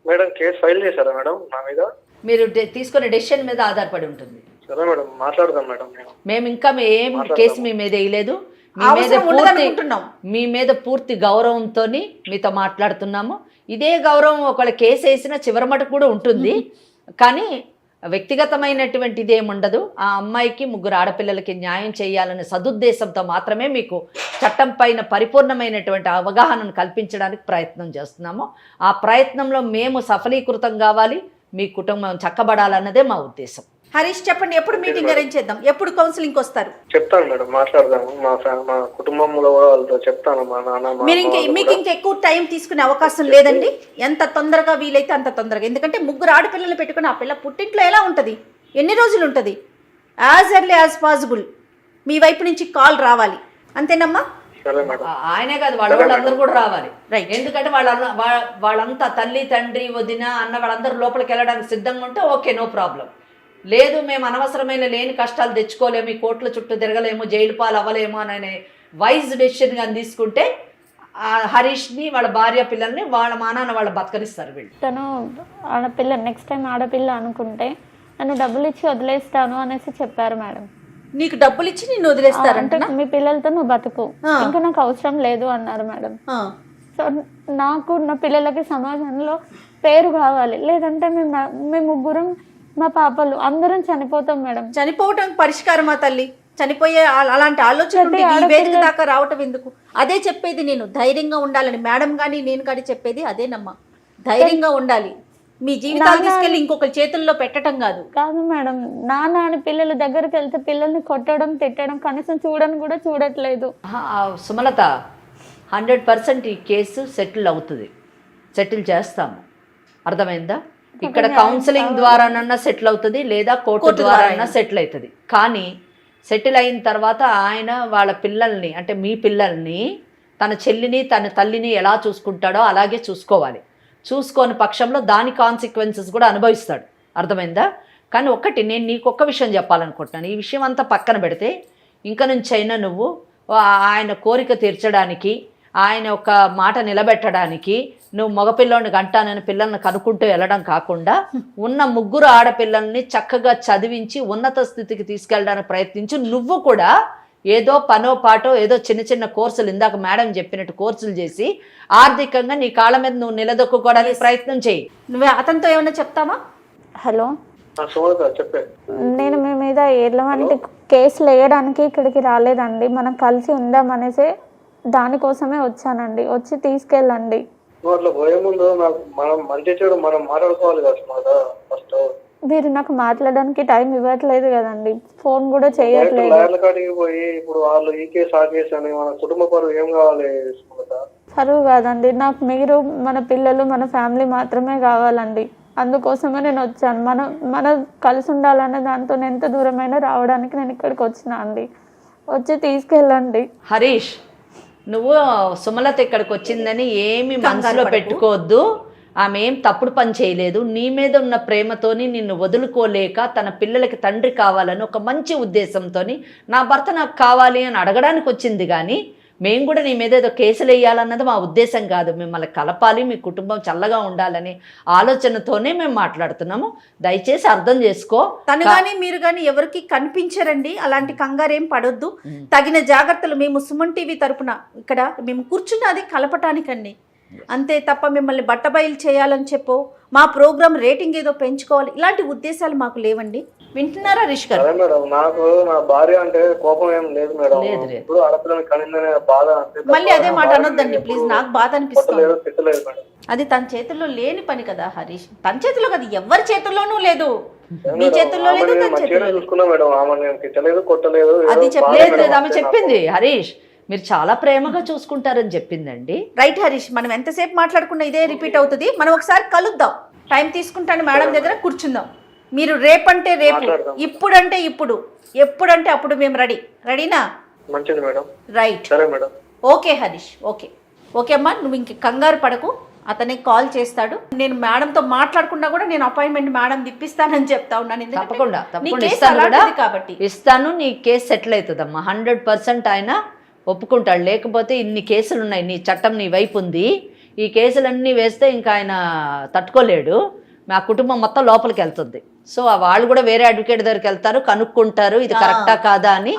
మేడం కేసు ఫైల్ చేశారా మేడం నా మీద? మీరు తీసుకునే డెసిషన్ మీద ఆధారపడి ఉంటుంది. సరే మేడం, మాట్లాడదాం మేడం. మేము ఇంకా ఏం కేసు మీ మీద వేయలేదు, మీ మీద పూర్తి గౌరవంతో మీతో మాట్లాడుతున్నాము. ఇదే గౌరవం ఒకవేళ కేసు వేసిన చివరి మటుకు కూడా ఉంటుంది, కానీ వ్యక్తిగతమైనటువంటిది ఏముండదు. ఆ అమ్మాయికి, 3 ఆడపిల్లలకి న్యాయం చేయాలనే సదుద్దేశంతో మాత్రమే మీకు చట్టం పైన పరిపూర్ణమైనటువంటి అవగాహనను కల్పించడానికి ప్రయత్నం చేస్తున్నాము. ఆ ప్రయత్నంలో మేము సఫలీకృతం కావాలి, మీ కుటుంబం చక్కబడాలన్నదే మా ఉద్దేశం. హరీష్ చెప్పండి, ఎప్పుడు మీటింగ్ అరేంజ్ చేద్దాం, ఎప్పుడు కౌన్సిలింగ్ వస్తారు? చెప్తాను మేడం, మాట్లాడదాము. మా కుటుంబంలో కూడా వాళ్ళతో చెప్తాను. మా నాన్న మీరు మీకు ఇంకా ఎక్కువ టైం తీసుకునే అవకాశం లేదండి. ఎంత తొందరగా వీలైతే అంత తొందరగా. ఎందుకంటే 3 ఆడపిల్లలు పెట్టుకుని ఆ పిల్ల పుట్టింట్లో ఎలా ఉంటుంది, ఎన్ని రోజులు ఉంటుంది? యాజ్ ఎర్లీ యాజ్ పాసిబుల్ మీ వైపు నుంచి కాల్ రావాలి, అంతేనమ్మా? ఆయనే కాదు, వాళ్ళందరూ కూడా రావాలి. ఎందుకంటే వాళ్ళంతా తల్లి తండ్రి వదిన అన్న వాళ్ళందరూ లోపలికి వెళ్ళడానికి సిద్ధంగా ఉంటే ఓకే, నో ప్రాబ్లం. లేదు మేము అనవసరమైన లేని కష్టాలు తెచ్చుకోలేము, ఈ కోట్ల చుట్టూ తిరగలేము, జైలు పాలు అవ్వలేము అనే వైజ్ డెసిషన్ కానీ తీసుకుంటే హరీష్ని వాళ్ళ భార్య పిల్లల్ని వాళ్ళ మానాన్న వాళ్ళు బతకనిస్తారు. వీళ్ళు తను ఆడపిల్ల, నెక్స్ట్ టైం ఆడపిల్ల అనుకుంటే నన్ను డబ్బులు ఇచ్చి వదిలేస్తాను అనేసి చెప్పారు మేడం. నీకు డబ్బులు ఇచ్చి నిన్ను వదిలేస్తారంటే మీ పిల్లలతో నువ్వు బతుకు, ఇంకా నాకు అవసరం లేదు అన్నారు మేడం. సో నాకు నా పిల్లలకి సమాజంలో పేరు కావాలి, లేదంటే మేము ముగ్గురం మా పాపలు అందరం చనిపోతాం మేడం. చనిపోవటం పరిష్కారమా తల్లి? చనిపోయే అలాంటి ఆలోచన వేదిక దాకా రావటం ఎందుకు? అదే చెప్పేది నేను, ధైర్యంగా ఉండాలని. మేడం కానీ నేను కానీ చెప్పేది అదేనమ్మా, ధైర్యంగా ఉండాలి. మీ జీవితాలు తీసుకెళ్ళి ఇంకొకరి చేతుల్లో పెట్టడం కాదు. కాదు మేడం, నాన్న పిల్లల దగ్గరికి వెళ్తే పిల్లల్ని కొట్టడం తిట్టడం కనీసం కూడా చూడట్లేదు. సుమలత, 100% ఈ కేసు సెటిల్ అవుతుంది, సెటిల్ చేస్తాము. అర్థమైందా? ఇక్కడ కౌన్సిలింగ్ ద్వారానన్నా సెటిల్ అవుతుంది, లేదా కోర్టు ద్వారా సెటిల్ అవుతుంది. కానీ సెటిల్ అయిన తర్వాత ఆయన వాళ్ళ పిల్లల్ని, అంటే మీ పిల్లల్ని, తన చెల్లిని తన తల్లిని ఎలా చూసుకుంటాడో అలాగే చూసుకోవాలి. చూసుకోని పక్షంలో దాని కాన్సిక్వెన్సెస్ కూడా అనుభవిస్తాడు. అర్థమైందా? కానీ ఒక్కటి నేను నీకు ఒక్క విషయం చెప్పాలనుకుంటున్నాను. ఈ విషయం అంతా పక్కన పెడితే ఇంక నుంచి అయినా నువ్వు ఆయన కోరిక తీర్చడానికి, ఆయన ఒక మాట నిలబెట్టడానికి నువ్వు మగపిల్లని గంటానని పిల్లల్ని కనుక్కుంటూ వెళ్ళడం కాకుండా ఉన్న 3 ఆడపిల్లల్ని చక్కగా చదివించి ఉన్నత స్థితికి తీసుకెళ్ళడానికి ప్రయత్నించు. నువ్వు కూడా ఏదో పనో పాటో ఏదో చిన్న కోర్సులు, ఇందాక మేడం చెప్పినట్టు కోర్సులు చేసి ఆర్థికంగా నీ కాళ్ళ మీద నువ్వు నిలదొక్కుకోవడానికి ప్రయత్నం చేయి. నువ్వే అతనితో ఏమన్నా చెప్తావా? హలో, నేను మీ మీద ఎలాంటి కేసులు వేయడానికి ఇక్కడికి రాలేదండి. మనం కలిసి ఉందామనేసి దానికోసమే వచ్చానండి. వచ్చి తీసుకెళ్ళండి. మీరు నాకు మాట్లాడడానికి టైం ఇవ్వట్లేదు కదండి, ఫోన్ కూడా చేయట్లేదు. సరువు కాదండి, నాకు మీరు, మన పిల్లలు, మన ఫ్యామిలీ మాత్రమే కావాలండి. అందుకోసమే నేను వచ్చాను. మన కలిసి ఉండాలనే దాంతో ఎంత దూరమైనా రావడానికి నేను ఇక్కడికి వచ్చినా అండి. వచ్చి తీసుకెళ్ళండి. హరీష్, నువ్వు సుమలత ఇక్కడికి వచ్చిందని ఏమి మనసులో పెట్టుకోవద్దు. ఆమె ఏం తప్పుడు పని చేయలేదు. నీ మీద ఉన్న ప్రేమతోని నిన్ను వదులుకోలేక తన పిల్లలకి తండ్రి కావాలని ఒక మంచి ఉద్దేశంతో నా భర్త నాకు కావాలి అని అడగడానికి వచ్చింది. కానీ మేము కూడా నీ మీద ఏదో కేసులు వేయాలన్నది మా ఉద్దేశం కాదు. మిమ్మల్ని కలపాలి, మీ కుటుంబం చల్లగా ఉండాలని ఆలోచనతోనే మేము మాట్లాడుతున్నాము. దయచేసి అర్థం చేసుకో. తను కానీ మీరు కానీ ఎవరికి కనిపించరండి. అలాంటి కంగారేం పడొద్దు. తగిన జాగ్రత్తలు మేము సుమన్ టీవీ తరపున ఇక్కడ మేము కూర్చున్నది కలపటానికండి, అంతే తప్ప మిమ్మల్ని బట్టబయలు చేయాలని చెప్పో మా ప్రోగ్రామ్ రేటింగ్ ఏదో పెంచుకోవాలి ఇలాంటి ఉద్దేశాలు మాకు లేవండి. వింటున్నారా రిష్ గారు? నాకు నా భార్య అంటే కోపం ఏం లేదు మేడం. ఇప్పుడు ఆడపిల్లని కనిందనే బాధ. మళ్ళీ అదే మాట అనొద్దండి ప్లీజ్. నాకు బాధ అనిపిస్తుంది. అది తన చేతుల్లో లేని పని కదా హరీష్. తన చేతిలో కదా, ఎవరి చేతుల్లోనూ లేదు. మీ చేతుల్లో లేదు, తన చేతుల్లో అది చెప్పలేదు. ఆమె చెప్పింది హరీష్ మీరు చాలా ప్రేమగా చూసుకుంటారని చెప్పిందండి. రైట్ హరీష్, మనం ఎంతసేపు మాట్లాడుకున్నా ఇదే రిపీట్ అవుతుంది. మనం ఒకసారి కలుద్దాం, టైం తీసుకుంటాను, మేడం దగ్గర కూర్చుందాం. మీరు రేపంటే రేపు, ఇప్పుడంటే ఇప్పుడు, ఎప్పుడంటే అప్పుడు మేము రెడీనా? మంచిది మేడం. రైట్, సరే మేడం. ఓకే హరీష్, ఓకే అమ్మా, నువ్వు ఇంక కంగారు పడకు. అతనే కాల్ చేస్తాడు. నేను మేడంతో మాట్లాడకుండా కూడా నేను అపాయింట్మెంట్ మేడం తిప్పిస్తానని చెప్తా ఉన్నాను. తప్పకుండా కాబట్టి ఇస్తాను. నీ కేసు సెటిల్ అవుతుందమ్మా, 100% ఆయన ఒప్పుకుంటాడు. లేకపోతే ఇన్ని కేసులు ఉన్నాయి, నీ చట్టం నీ వైపు ఉంది. ఈ కేసులన్నీ వేస్తే ఇంకా ఆయన తట్టుకోలేడు. మా కుటుంబం మొత్తం లోపలికి వెళ్తుంది. సో వాళ్ళు కూడా వేరే అడ్వకేట్ దగ్గరికి వెళ్తారు, కనుక్కుంటారు ఇది కరెక్టా కాదా అని.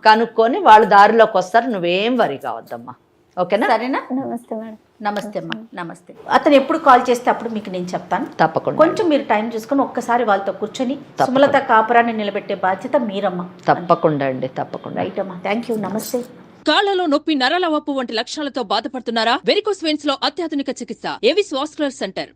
కనుక్కొని వాళ్ళు దారిలోకి వస్తారు. నువ్వేం వరి కావద్దమ్మా, ఓకేనా? సరేనా? నమస్తే మేడం. నమస్తే అమ్మా, నమస్తే. అతను ఎప్పుడు కాల్ చేస్తే అప్పుడు మీకు నేను చెప్తాను. తప్పకుండా. కొంచెం మీరు టైం చూసుకొని ఒక్కసారి వాళ్ళతో కూర్చొని సుమలత కాపురాన్ని నిలబెట్టే బాధ్యత మీరమ్మా. తప్పకుండా అండి, తప్పకుండా. రైట్ అమ్మా, థ్యాంక్ యూ, నమస్తే. కాళ్లలో నొప్పి, నరాల వాపు వంటి లక్షణాలతో బాధపడుతున్నారా? వెరికోస్ వెయిన్స్ లో అత్యాధునిక చికిత్స ఏవిస్ వాస్కులర్ సెంటర్.